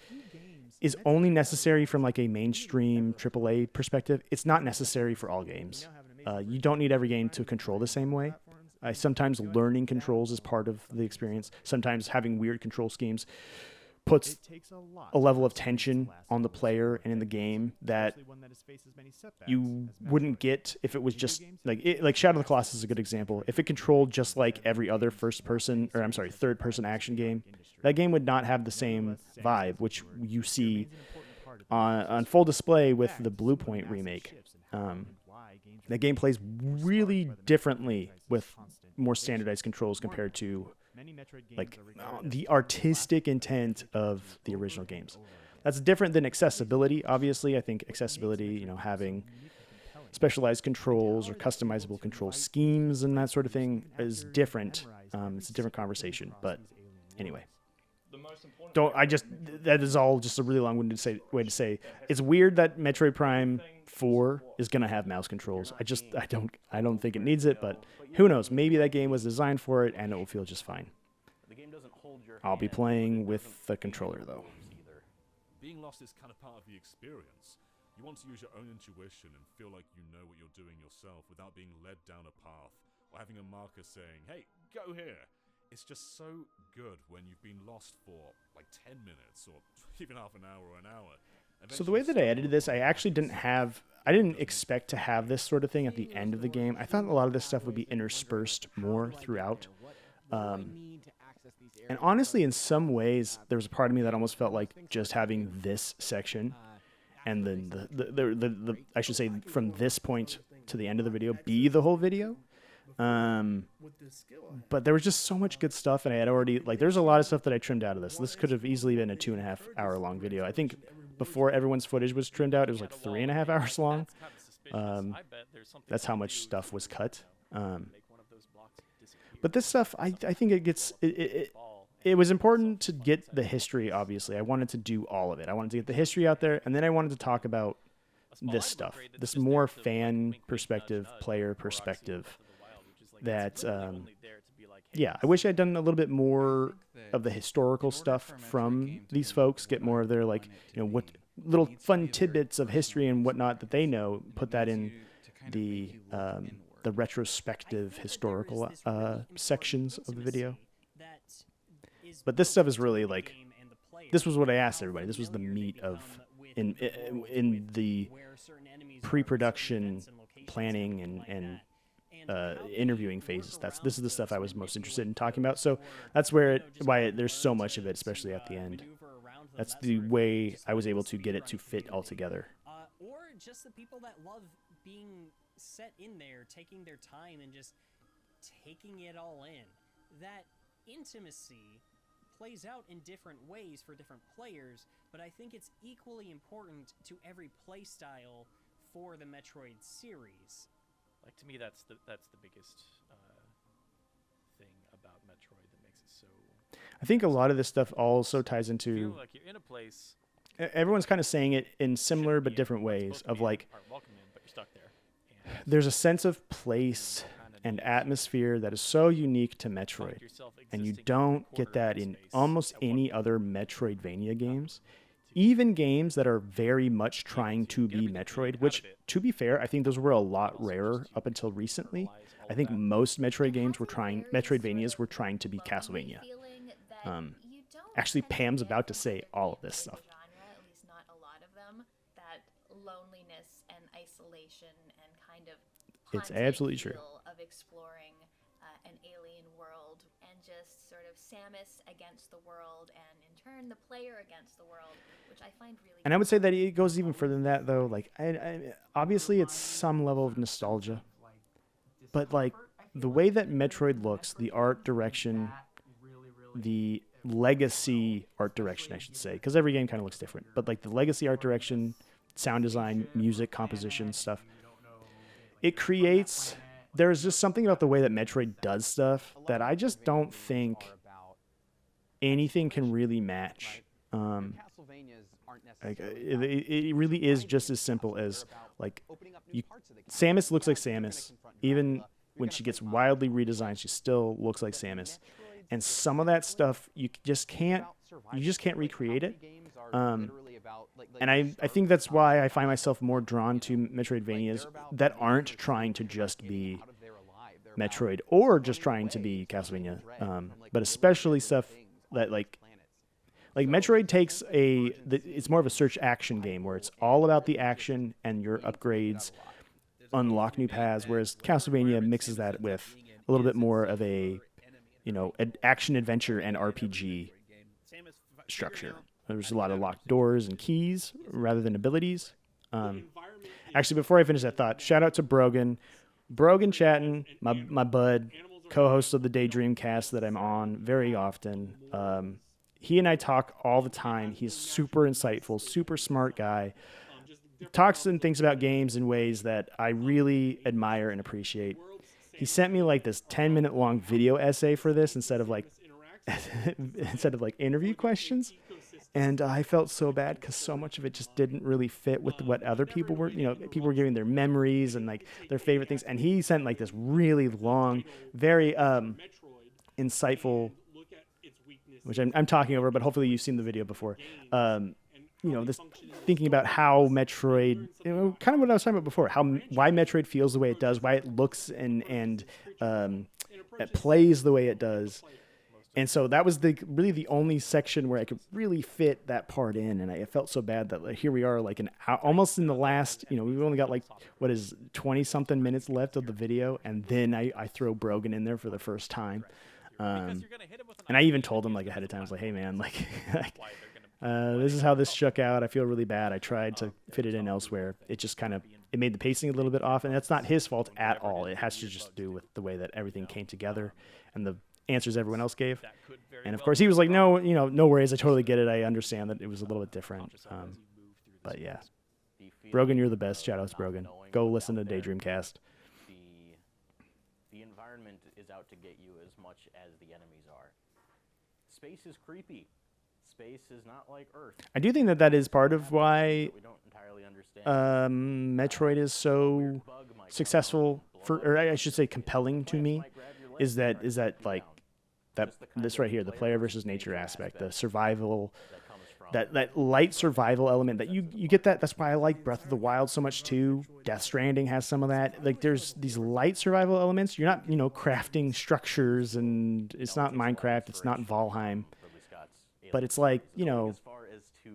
is only necessary from like a mainstream AAA perspective. It's not necessary for all games. You don't need every game to control the same way. Sometimes learning controls is part of the experience. Sometimes having weird control schemes puts a level of tension on the player and in the game that you wouldn't get if it was just like Shadow of the Colossus is a good example. If it controlled just like every other third person action game, that game would not have the same vibe, which you see on full display with the Blue Point remake. That game plays really differently with more standardized controls compared to like the artistic intent of the original games. That's different than accessibility. Obviously, I think accessibility, having specialized controls or customizable control schemes and that sort of thing is different. It's a different conversation, but anyway. That is all just a really long-winded way to say it's weird that Metroid Prime 4 is going to have mouse controls. I don't think it needs it, but who knows? Maybe that game was designed for it and it will feel just fine. I'll be playing with the controller though. Being lost is kind of part of the experience. You want to use your own intuition and feel like you know what you're doing yourself without being led down a path or having a marker saying, hey, go here. It's just so good when you've been lost for like 10 minutes or even half an hour or an hour. So the way that I edited this, I actually didn't expect to have this sort of thing at the end of the game. I thought a lot of this stuff would be interspersed more throughout. And honestly, in some ways, there was a part of me that almost felt like just having this section and then the I should say from this point to the end of the video be the whole video. But there was just so much good stuff, and I had already there's a lot of stuff that I trimmed out of this. This could have easily been a 2.5 hour long video. I think before everyone's footage was trimmed out, it was like 3.5 hours long. That's how much stuff was cut. But this stuff, I think it was important to get the history, obviously. I wanted to do all of it. I wanted to get the history out there, and then I wanted to talk about this stuff, this more fan perspective, player perspective. That, yeah, I wish I'd done a little bit more of the historical stuff from these folks, get more of their, like, what little fun tidbits of history and whatnot that they know, put that in the retrospective historical sections of the video. But this stuff is really like, this was what I asked everybody. This was the meat of in the pre-production planning and interviewing phases. This is the stuff I was most interested in talking about. So that's why there's so much of it, especially at the end. That's the way I was able to get it to fit all together. Or just the people that love being set in there, taking their time and just taking it all in. That intimacy plays out in different ways for different players, but I think it's equally important to every play style for the Metroid series. Like, to me, that's the biggest thing about Metroid that makes it so. I think a lot of this stuff also ties into. You feel like you're in a place. Everyone's kind of saying it in similar but different ways. Of like, there's a sense of place and atmosphere that is so unique to Metroid, and you don't get that in almost any other Metroidvania games. Even games that are very much trying to be Metroid, which, to be fair, I think those were a lot rarer up until recently. I think most Metroidvanias were trying to be Castlevania. Actually, Pam's about to say all of this stuff. At least not a lot of them. That loneliness and isolation and kind of It's absolutely true. Of exploring an alien world and just sort of Samus against the world and in turn the player against the world, which I find really. And I would say that it goes even further than that, though. Like, obviously, it's some level of nostalgia, but like the way that Metroid looks, the art direction, the legacy art direction, I should say, because every game kind of looks different. But like the legacy art direction, sound design, music, composition stuff, it creates. There's just something about the way that Metroid does stuff that I just don't think anything can really match. It really is just as simple as, like, Samus looks like Samus. Even when she gets wildly redesigned, she still looks like Samus. And some of that stuff you just can't recreate it. And I think that's why I find myself more drawn to Metroidvanias that aren't trying to just be Metroid or just trying to be Castlevania, but especially stuff that like Metroid takes it's more of a search action game where it's all about the action and your upgrades, unlock new paths, whereas Castlevania mixes that with a little bit more of a, an action adventure and RPG structure. There's a lot of locked doors and keys rather than abilities. Actually, before I finish that thought, shout out to Brogan chatting, my bud, co-host of the Daydream cast that I'm on very often. He and I talk all the time. He's super insightful, super smart guy. Talks and thinks about games in ways that I really admire and appreciate. He sent me like this 10-minute long video essay for this instead of like interview questions. And I felt so bad because so much of it just didn't really fit with what other people were, people were giving their memories and like their favorite things. And he sent like this really long, very insightful, which I'm talking over, but hopefully you've seen the video before. This thinking about how Metroid, kind of what I was talking about before, why Metroid feels the way it does, why it looks and it plays the way it does. And so that was really the only section where I could really fit that part in, and I felt so bad that here we are, like almost in the last, we've only got 20-something minutes left of the video, and then I throw Brogan in there for the first time, and I even told him ahead of time, I was like, hey man, this is how this shook out. I feel really bad. I tried to fit it in elsewhere. It just it made the pacing a little bit off, and that's not his fault at all. It has to just do with the way that everything came together and the answers everyone else gave. And of course he was like, no worries, I totally get it, I understand that it was a little bit different. But yeah, The Brogan, feeling you're the best. of Shout outs, not Brogan. knowing Go what's listen to out there. Daydreamcast. The environment is out to get you as much as the enemies are. Space is creepy. Space is not like Earth. I do think that that is part of why We don't entirely understand. Metroid is so successful for, or I should say, compelling to me, is that like that this right here, the player versus nature aspect, the survival, that light survival element that you get that. That's why I like Breath of the Wild so much too. Death Stranding has some of that. Like there's these light survival elements. You're not crafting structures, and it's not Minecraft. It's not Valheim. But it's like,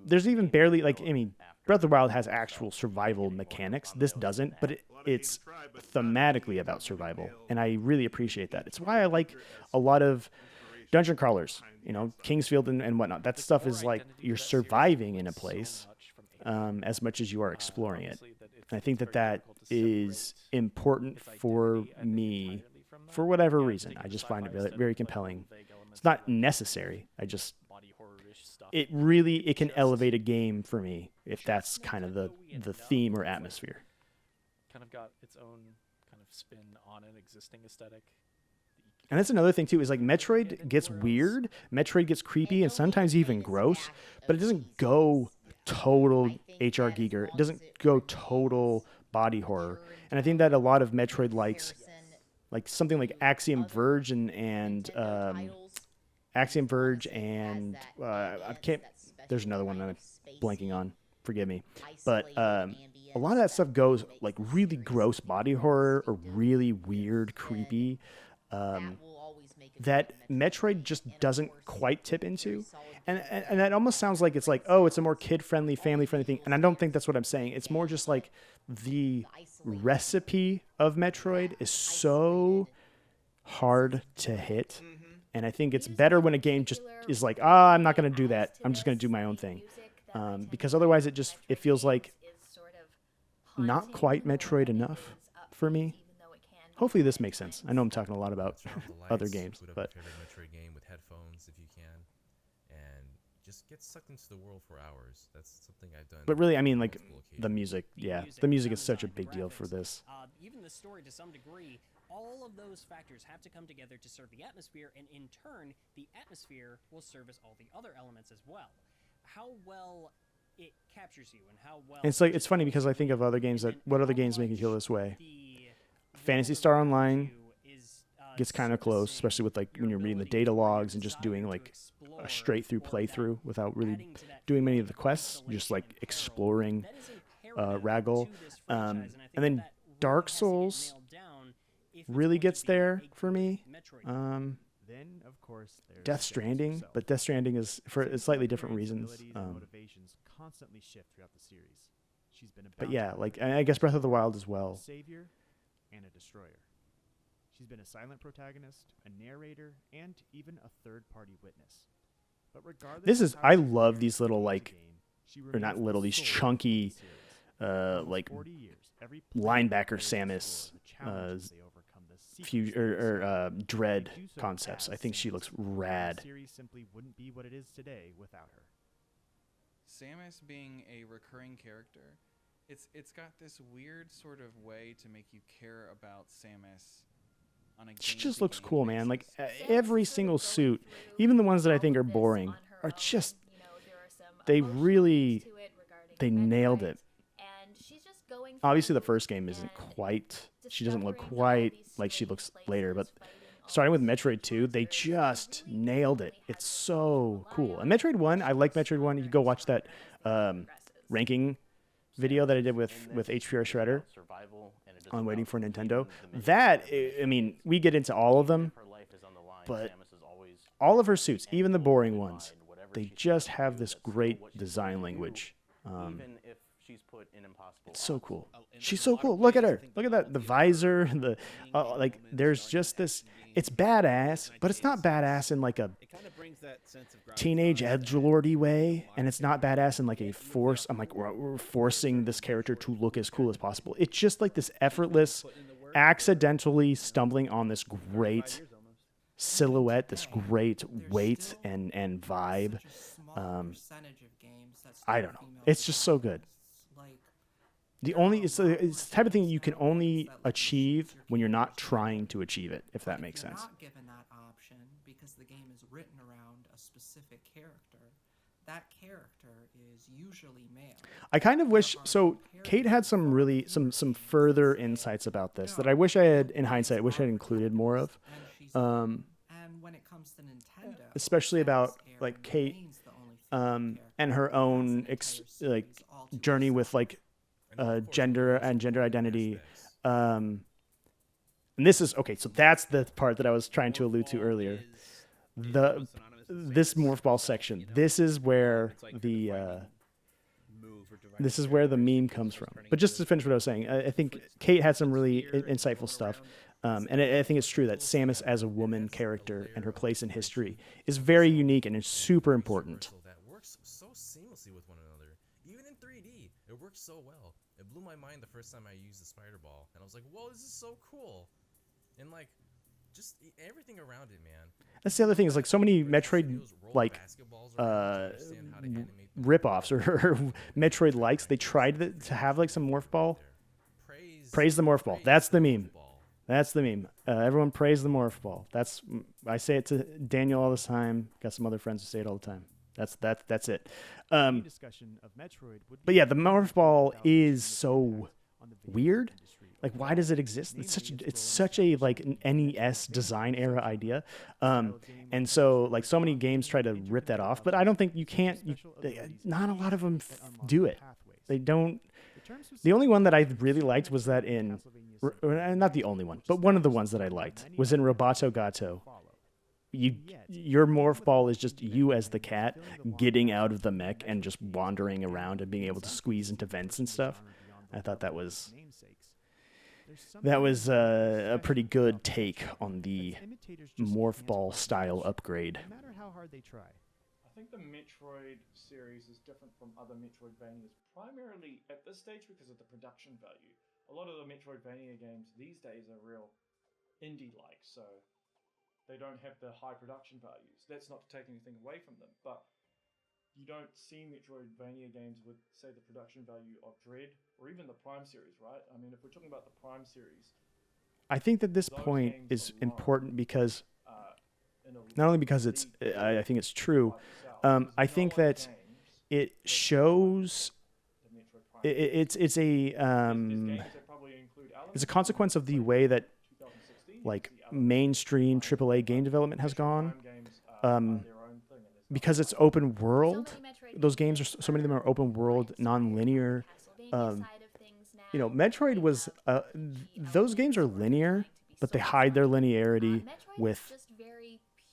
there's even barely, like, I mean, Breath of the Wild has actual survival mechanics. This doesn't, but it's thematically about survival, and I really appreciate that. It's why I like a lot of dungeon crawlers, Kingsfield and whatnot. That stuff is like you're surviving in a place as much as you are exploring it. And I think that that is important for me for whatever reason. I just find it very, very compelling. It's not necessary. It can elevate a game for me if that's kind of the theme or atmosphere. Kind of got its own kind of spin on an existing aesthetic. And that's another thing too, is like Metroid gets weird, Metroid gets creepy, and sometimes even gross, but it doesn't go total HR Giger. It doesn't go total body horror. And I think that a lot of Metroid likes, like something like Axiom Verge and Axiom Verge and I can't. There's another one that I'm blanking on. Forgive me, but a lot of that stuff goes like really gross body horror or really weird, creepy. That Metroid just doesn't quite tip into, and that almost sounds like it's like, oh, it's a more kid-friendly, family-friendly thing, and I don't think that's what I'm saying. It's more just like the recipe of Metroid is so hard to hit. And I think it's better when a game just is like, I'm not going to do that. I'm just going to do my own thing. Because otherwise it feels like not quite Metroid enough for me. Hopefully this makes sense. I know I'm talking a lot about other games, boot up but your favorite Metroid game with headphones if you can, and just get sucked into the world for hours. That's something I've done. But really, I mean, like multiple the music, yeah, the music is such a big deal for this. Even the story, to some degree, all of those factors have to come together to serve the atmosphere, and in turn, the atmosphere will service all the other elements as well. How well it captures you, and how well. It's funny because I think of other games what other games make you feel this way. Phantasy Star Online gets kind of close, especially with like when you're reading the data logs and just doing like a straight through playthrough without really doing many of the quests, just like exploring Raggle. And then Dark Souls really gets there for me. Then, of course, there's Death Stranding, but Death Stranding is for slightly different reasons. Motivations constantly shift throughout the series. She's been a But bounty yeah, hunter, like I guess Breath of the Wild as well. a savior, and a destroyer. She's been a silent protagonist, a narrator, and even a third-party witness. But regardless, This of is how I she love appears these in little the like, game, she or not remains little, the these soul of chunky, the series. For like 40 years, every player linebacker plays Samus explore the challenges they overcome, the secrets fusion they discover. or Dread They do so concepts. I as think she Samus, looks and rad. The series simply wouldn't be what it is today without her. Samus being a recurring character, it's got this weird sort of way to make you care about Samus on a She game just to looks game cool, man. Like basis. every single suit, even the ones that I think are boring, are just they really nailed it. Obviously, the first game isn't quite. She doesn't look quite like she looks later, but starting with Metroid 2, they just nailed it. It's so cool. And Metroid 1, I like Metroid 1. You go watch that ranking video that I did with HPR Shredder on Waiting for Nintendo. That, I mean, we get into all of them, but all of her suits, even the boring ones, they just have this great design language. It's so cool. She's so cool. Look at her. Look at that. The visor, the like. There's just this. It's badass, but it's not badass in like a teenage edgelordy way, and it's not badass in like a force. I'm like we're forcing this character to look as cool as possible. It's just like this effortless, accidentally stumbling on this great silhouette, this great weight and vibe. I don't know. It's just so good. It's the type of thing you can only achieve when you're not trying to achieve it, if that makes You're sense. not given that option because the game is written around a specific character. That character is usually male. I kind of wish so. Kate had some really some further insights about this that I wish I had, in hindsight, I wish I had included more of. And when it comes to Nintendo, Especially about like Kate, and her own journey with like gender and gender identity. And this is okay. So that's the part that I was trying to allude to earlier. This morph ball section. This is where the meme comes from. But just to finish what I was saying, I think Kate had some really insightful stuff. And I think it's true that Samus as a woman character and her place in history is very unique and is super important. That works so seamlessly with one another. Even in 3D, it works so well. It blew my mind the first time I used the spider ball, and I was like, "Whoa, this is so cool!" And like, just everything around it, man. That's the other thing is like so many Metroid like rip-offs or Metroid likes. They tried to have like some morph ball. Praise the morph ball. That's the meme. That's the meme. Everyone praise the morph ball. I say it to Daniel all the time. Got some other friends who say it all the time. That's it. But yeah, the morph ball is so weird. Like, why does it exist? It's such a like an NES design era idea. And so like so many games try to rip that off, but I don't think you can't. Not a lot of them do it. They don't. The only one that I really liked was that in, not the only one, but one of the ones that I liked was in Roboto Gato. Your morph ball is just you as the cat getting out of the mech and just wandering around and being able to squeeze into vents and stuff. I thought that was a pretty good take on the morph ball style upgrade. No matter how hard they try. I think the Metroid series is different from other Metroidvanias, primarily at this stage because of the production value. A lot of the Metroidvania games these days are real indie-like, so they don't have the high production values. That's not to take anything away from them, but you don't see Metroidvania games with, say, the production value of Dread or even the Prime series, right? I mean, if we're talking about the Prime series, I think that this point is important because not only because I think it's true, I think that it shows it's a consequence of the way that like mainstream AAA game development has gone. Because it's open world, those games are so many of them are open world, non-linear. Metroid was those games are linear, but they hide their linearity with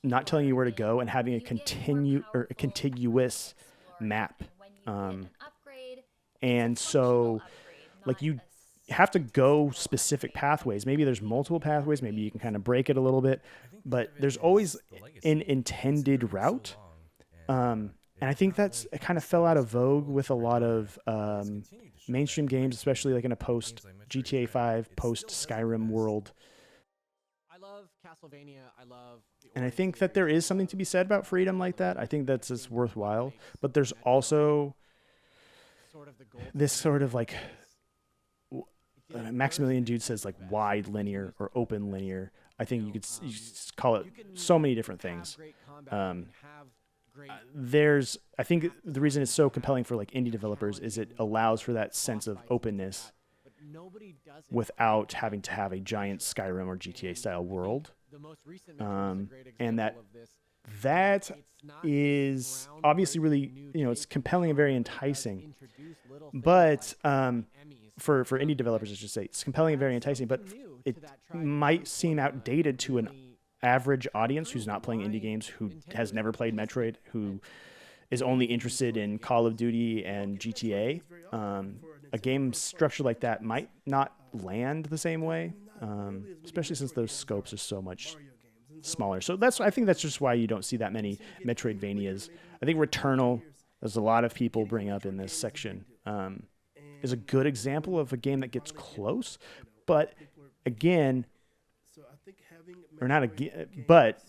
not telling you where to go and having a contiguous map. And so, like you have to go specific pathways. Maybe there's multiple pathways. Maybe you can kind of break it a little bit, but there's always an intended route. And I think it kind of fell out of vogue with a lot of mainstream games, especially like in a post GTA 5, post Skyrim world. I love Castlevania. I love. And I think that there is something to be said about freedom like that. I think that's just worthwhile. But there's also this sort of like Maximilian Dude says like wide linear or open linear. I think you could call it so many different things. I think the reason it's so compelling for like indie developers is it allows for that sense of openness without having to have a giant Skyrim or GTA style world. And that is obviously really, it's compelling and very enticing. But for indie developers, I should say, it's compelling and very enticing, but it might seem outdated to an average audience who's not playing indie games, who has never played Metroid, who is only interested in Call of Duty and GTA. A game structured like that might not land the same way, especially since those scopes are so much smaller. So I think that's just why you don't see that many Metroidvanias. I think Returnal, as a lot of people bring up in this section, is a good example of a game that gets close, but again, but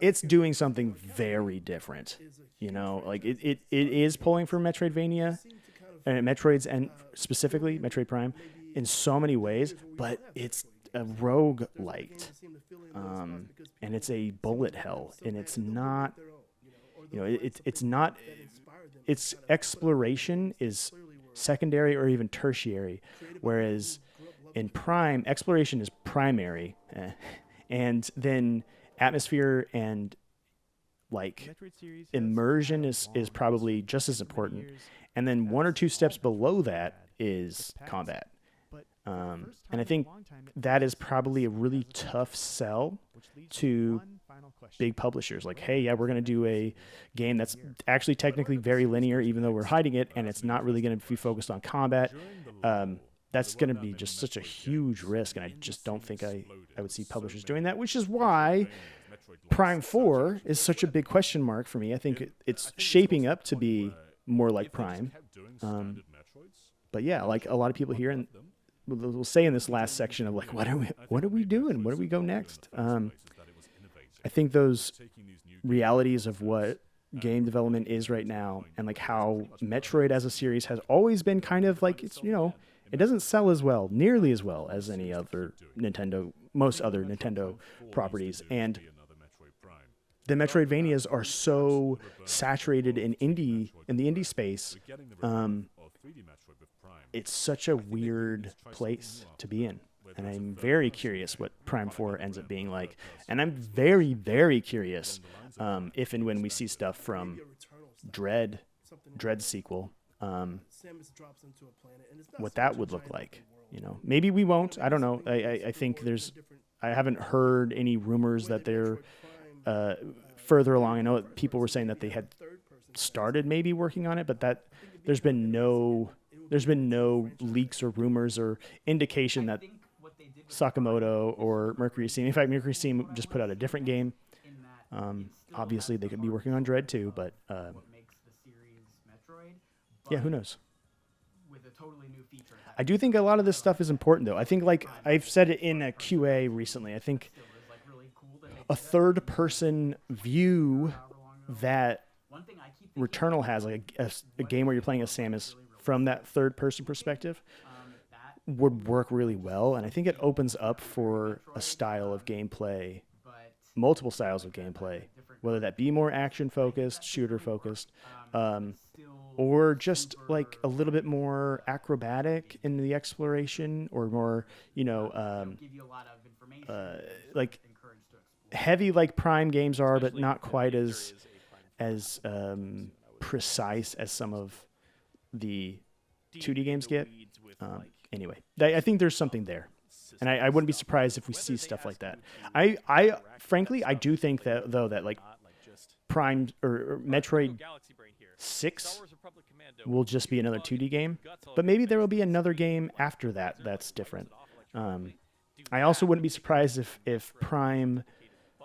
it's doing something very different. Like it is pulling from Metroidvania, and Metroid's, and specifically Metroid Prime, in so many ways, but it's a rogue light, and it's a bullet hell, and it's not, it's not, its exploration is secondary or even tertiary, whereas in Prime, exploration is primary, and then atmosphere and like immersion is probably just as important, and then one or two steps below that is combat. And I think that is probably a really tough sell to big publishers. Like, hey, yeah, we're going to do a game that's actually technically very linear, even though we're hiding it, and it's not really going to be focused on combat. That's going to be just such a huge risk, and I just don't think I would see publishers doing that, which is why Prime 4 is such a big question mark for me. I think it's shaping up to be more like Prime. But yeah, like a lot of people here, and we'll say in this last section of like, what are we doing? Where do we go next? I think those realities of what game development is right now, and like how Metroid as a series has always been kind of like, it's, it doesn't sell as well, nearly as well as any other most other Nintendo properties. And the Metroidvanias are so saturated in the indie space. It's such a weird place to be in. And I'm very curious what Prime 4 ends up being like. And I'm very, very curious if and when we see stuff from Dread sequel, what that would look like. Maybe we won't. I don't know. I think I haven't heard any rumors that they're further along. I know people were saying that they had started maybe working on it, but that there's been no leaks or rumors or indication that Sakamoto or Mercury Steam. In fact, Mercury Steam just put out a different game. Obviously, they could be working on Dread too, but yeah, who knows? I do think a lot of this stuff is important, though. I think, like I've said it in a QA recently, I think a third-person view that Returnal has, like a game where you're playing as Samus from that third-person perspective, would work really well. And I think it opens up for a style of gameplay, multiple styles of gameplay, whether that be more action-focused, shooter-focused, or just like a little bit more acrobatic in the exploration, or more, like heavy like Prime games are, but not quite as precise as some of the 2D games get. Anyway, I think there's something there, and I wouldn't be surprised if we see stuff like that. I frankly, I do think that though that like Prime or Metroid 6 will just be another 2D game, but maybe there will be another game after that that's different. I also wouldn't be surprised if Prime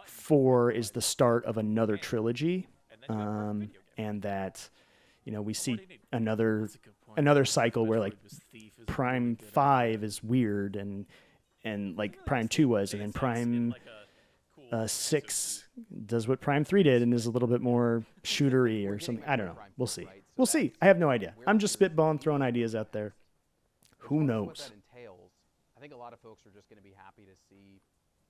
4 is the start of another trilogy, and that we see another cycle where like Prime 5 is weird and like Prime 2 was, and then Prime 6 does what Prime 3 did and is a little bit more shootery or something. I don't know. We'll see. I have no idea. I'm just spitballing, throwing ideas out there. Who knows? I think a lot of folks are just going to be happy to see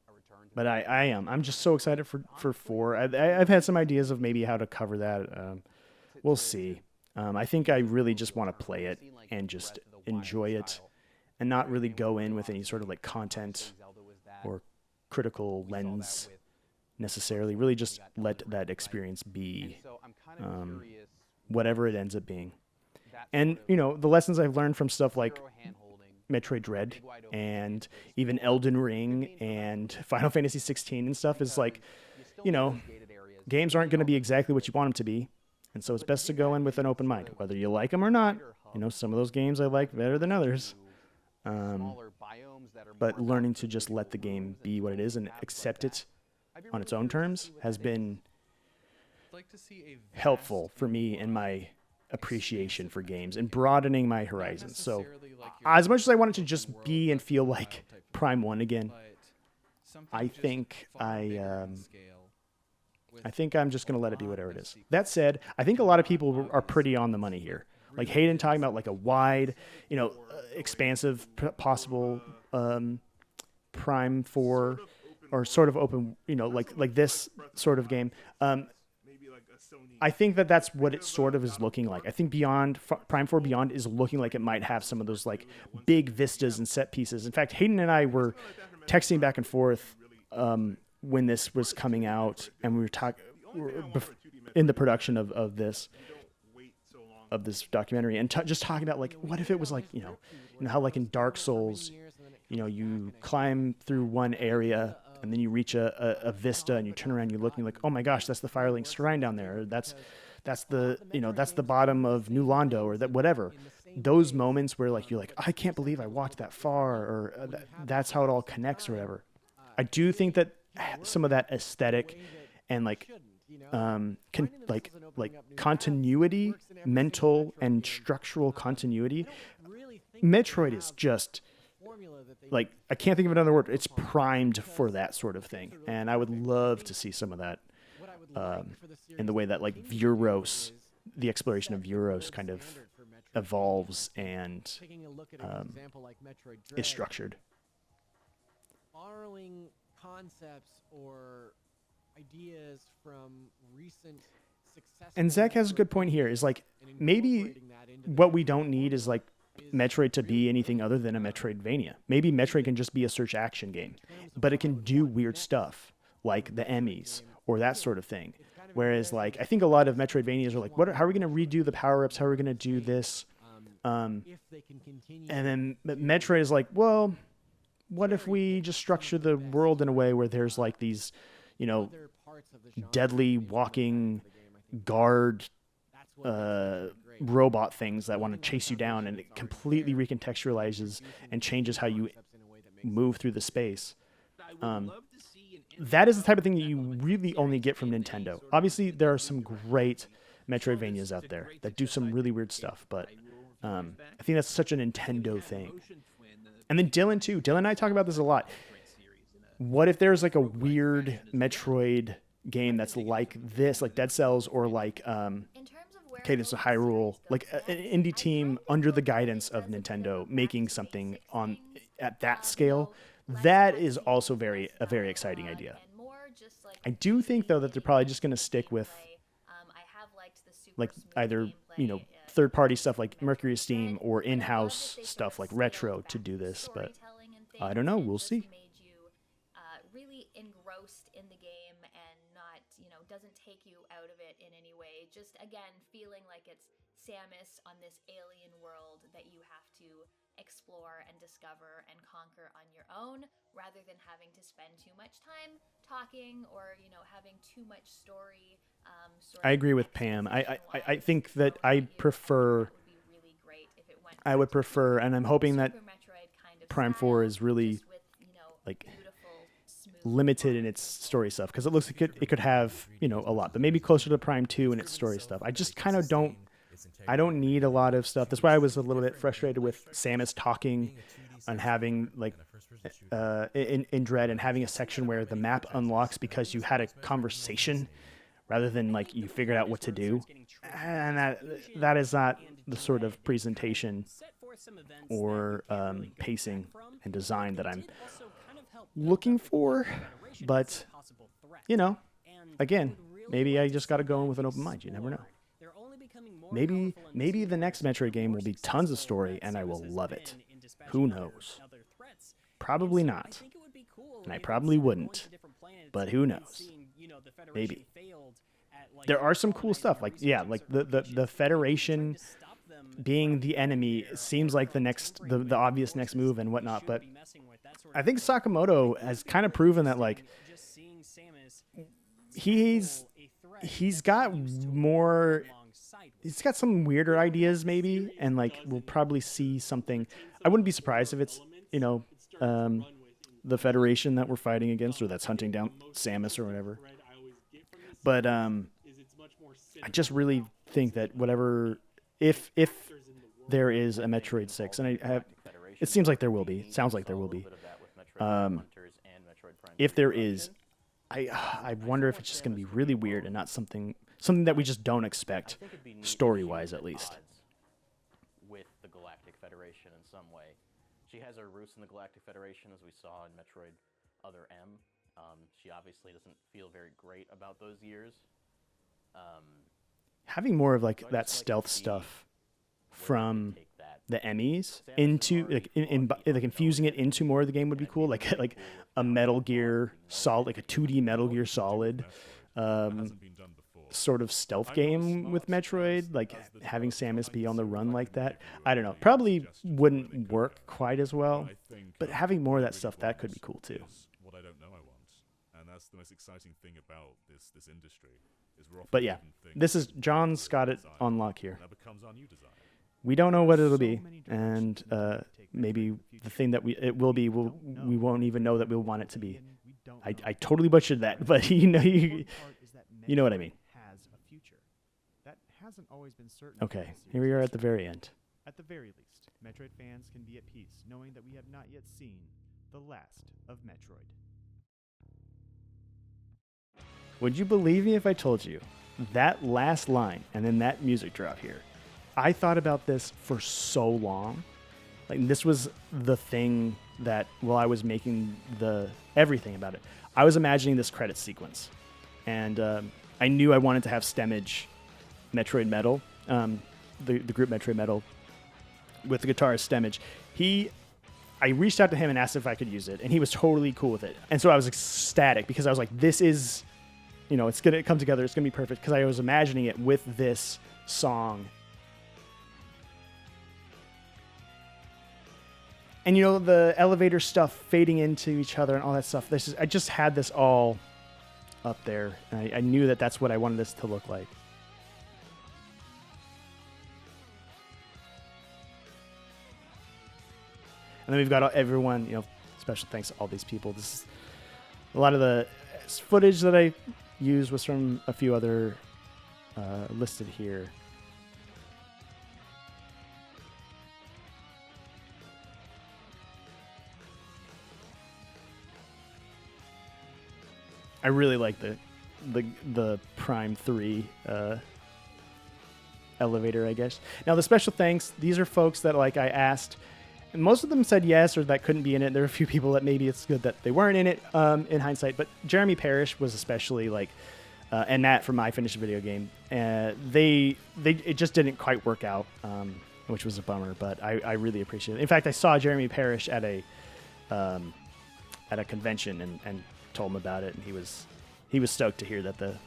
a return to. But I am. I'm just so excited for 4. I've had some ideas of maybe how to cover that. We'll see. I think I really just want to play it and just enjoy it, and not really go in with any sort of like content or critical lens necessarily. Really just let that experience be whatever it ends up being. And the lessons I've learned from stuff like Metroid Dread and even Elden Ring and Final Fantasy 16 and stuff is like, games aren't going to be exactly what you want them to be. And so it's best to go in with an open mind, whether you like them or not. Some of those games I like better than others. But learning to just let the game be what it is and accept it on its own terms has been helpful for me in my appreciation for games and broadening my horizons. So as much as I want it to just be and feel like Prime 1 again, I think I'm just going to let it be whatever it is. That said, I think a lot of people are pretty on the money here. like Hayden talking about like a wide, expansive possible Prime 4 or sort of open, like this sort of game. I think that that's what it sort of is looking like. I think Prime 4 Beyond is looking like it might have some of those like big vistas and set pieces. In fact, Hayden and I were texting back and forth when this was coming out, and we were talking in the production of this documentary, and just talking about like, what if it was like, how like in Dark Souls, you climb through one area and then you reach a vista and you turn around, you look and you're like, oh my gosh, that's the Firelink Shrine down there. Or that's the bottom of New Londo, or that whatever. Those moments where like you're like, I can't believe I walked that far, or that's how it all connects or whatever. I do think that some of that aesthetic and like continuity, mental and structural continuity, Metroid is just like, I can't think of another word. It's primed for that sort of thing, and I would love to see some of that in the way that like Vuros, the exploration of Vuros, kind of evolves and is structured. Borrowing concepts or ideas from recent success. And Zach has a good point here. Is like, maybe what we don't need is like Metroid to be anything other than a Metroidvania. Maybe Metroid can just be a search action game, but it can do weird stuff like the Emmys or that sort of thing. Whereas like, I think a lot of Metroidvanias are like, how are we going to redo the power-ups? How are we going to do this? And then Metroid is like, well, what if we just structure the world in a way where there's like these, deadly walking guard robot things that want to chase you down, and it completely recontextualizes and changes how you move through the space. That is the type of thing that you really only get from Nintendo. Obviously, there are some great Metroidvanias out there that do some really weird stuff, but I think that's such a Nintendo thing. And then Dylan too. Dylan and I talk about this a lot. What if there's like a weird Metroid game that's like this, like Dead Cells, or like Cadence of Hyrule, like an indie team under the guidance of Nintendo making something at that scale? That is also a very exciting idea. I do think though that they're probably just going to stick with like either third-party stuff like Mercury Steam or in-house stuff like Retro to do this, but I don't know. We'll see. Really engrossed in the game and not, doesn't take you out of it in any way. Just again, feeling like it's Samus on this alien world that you have to explore and discover and conquer on your own, rather than having to spend too much time talking or having too much story. I agree with Pam. I think that I would prefer, and I'm hoping that Prime 4 is really like limited in its story stuff, because it looks like it could have a lot, but maybe closer to Prime 2 in its story stuff. I just kind of don't need a lot of stuff. That's why I was a little bit frustrated with Samus talking and having like in Dread, and having a section where the map unlocks because you had a conversation rather than like you figured out what to do. And that is not the sort of presentation or pacing and design that I'm looking for. But again, maybe I just got to go in with an open mind. You never know. Maybe the next Metroid game will be tons of story and I will love it. Who knows? Probably not. And I probably wouldn't. But who knows? Maybe. There are some cool stuff, like the Federation being the enemy seems like the obvious next move and whatnot, but I think Sakamoto has kind of proven that like he's got some weirder ideas maybe, and like we'll probably see something. I wouldn't be surprised if it's the Federation that we're fighting against, or that's hunting down Samus or whatever. But I just really think that if there is a Metroid 6, and it seems like there will be. Sounds like there will be. If there is, I wonder if it's just going to be really weird and not something that we just don't expect, story-wise at least. some way. She has her roots in the Galactic Federation, as we saw in Metroid Other M. She obviously doesn't feel very great about those years. Having more of like So I that just like to stealth see stuff where they from take that. the Emmys Samus is into already like on the like infusing it into more of the game would be cool. Like a Metal Gear Solid, like a 2D Metal Gear Solid sort of stealth game with Metroid, like having Samus be on the run like that. I don't know, probably wouldn't work quite as well, but having more of that stuff, that could be cool too. What I don't know I want, and that's the most exciting thing about this industry. Is we're often But yeah, given things this is that we John's got it design, on lock here. and that becomes our new design. We don't know what it'll be, and maybe the thing that it will be, we won't even know that we'll want it to be. I totally butchered that, but you know what I mean. Has a future. That hasn't always been certain. Okay, here we are at the very end. At the very least, Metroid fans can be at peace knowing that we have not yet seen the last of Metroid. Would you believe me if I told you that last line and then that music drop here? I thought about this for so long. Like, this was the thing that while I was making everything about it, I was imagining this credit sequence, and I knew I wanted to have Stemage, Metroid Metal, the group Metroid Metal, with the guitarist Stemage. I reached out to him and asked if I could use it, and he was totally cool with it. And so I was ecstatic because I was like, this is, it's going to come together. It's going to be perfect, because I was imagining it with this song. And, the elevator stuff fading into each other and all that stuff. I just had this all up there. And I knew that that's what I wanted this to look like. And then we've got everyone, special thanks to all these people. This is a lot of the footage that I used was from a few other listed here. I really like the Prime 3 elevator, I guess. Now, the special thanks, these are folks that I asked, and most of them said yes or that couldn't be in it. There are a few people that maybe it's good that they weren't in it in hindsight, but Jeremy Parrish was especially and Matt from My Finished Video Game. It just didn't quite work out, which was a bummer, but I really appreciate it. In fact, I saw Jeremy Parrish at a convention and told him about it, and he was stoked to hear that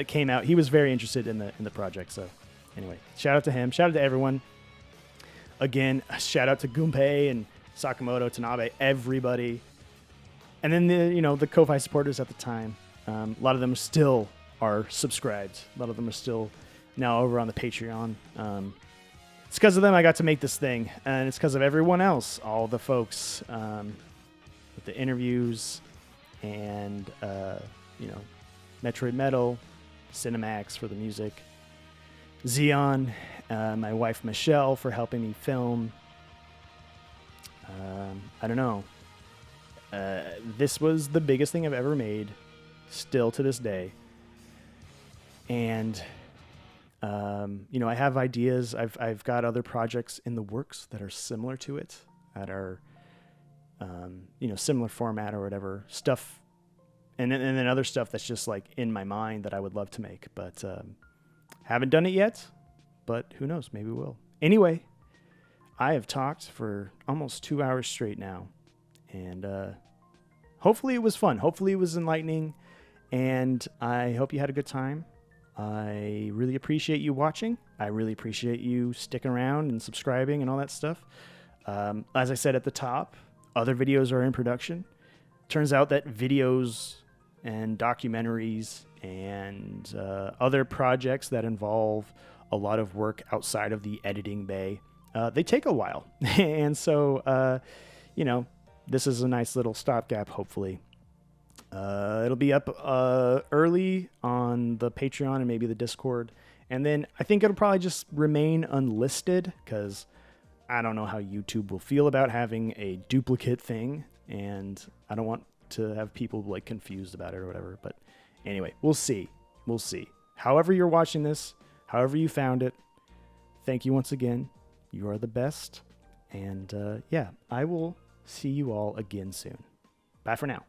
it came out. He was very interested in the project. So anyway, shout out to him. Shout out to everyone. Again, shout out to Gunpei and Sakamoto, Tanabe, everybody. And then the Ko-Fi supporters at the time. A lot of them still are subscribed. A lot of them are still now over on the Patreon. It's because of them I got to make this thing, and it's because of everyone else, all the folks with the interviews and Metroid Metal, Cinemax for the music, Xeon, my wife Michelle for helping me film. I don't know. This was the biggest thing I've ever made, still to this day. And I have ideas. I've got other projects in the works that are similar to it, that are similar format or whatever stuff, and then other stuff that's just in my mind that I would love to make, but haven't done it yet. But who knows? Maybe we will. Anyway, I have talked for almost 2 hours straight now, and hopefully it was fun. Hopefully it was enlightening, and I hope you had a good time. I really appreciate you watching. I really appreciate you sticking around and subscribing and all that stuff. As I said at the top, other videos are in production. Turns out that videos and documentaries and other projects that involve a lot of work outside of the editing bay, they take a while. And so, this is a nice little stopgap, hopefully. It'll be up early on the Patreon and maybe the Discord. And then I think it'll probably just remain unlisted, because I don't know how YouTube will feel about having a duplicate thing, and I don't want to have people confused about it or whatever. But anyway, we'll see. We'll see. However you're watching this, however you found it, thank you once again. You are the best, And yeah, I will see you all again soon. Bye for now.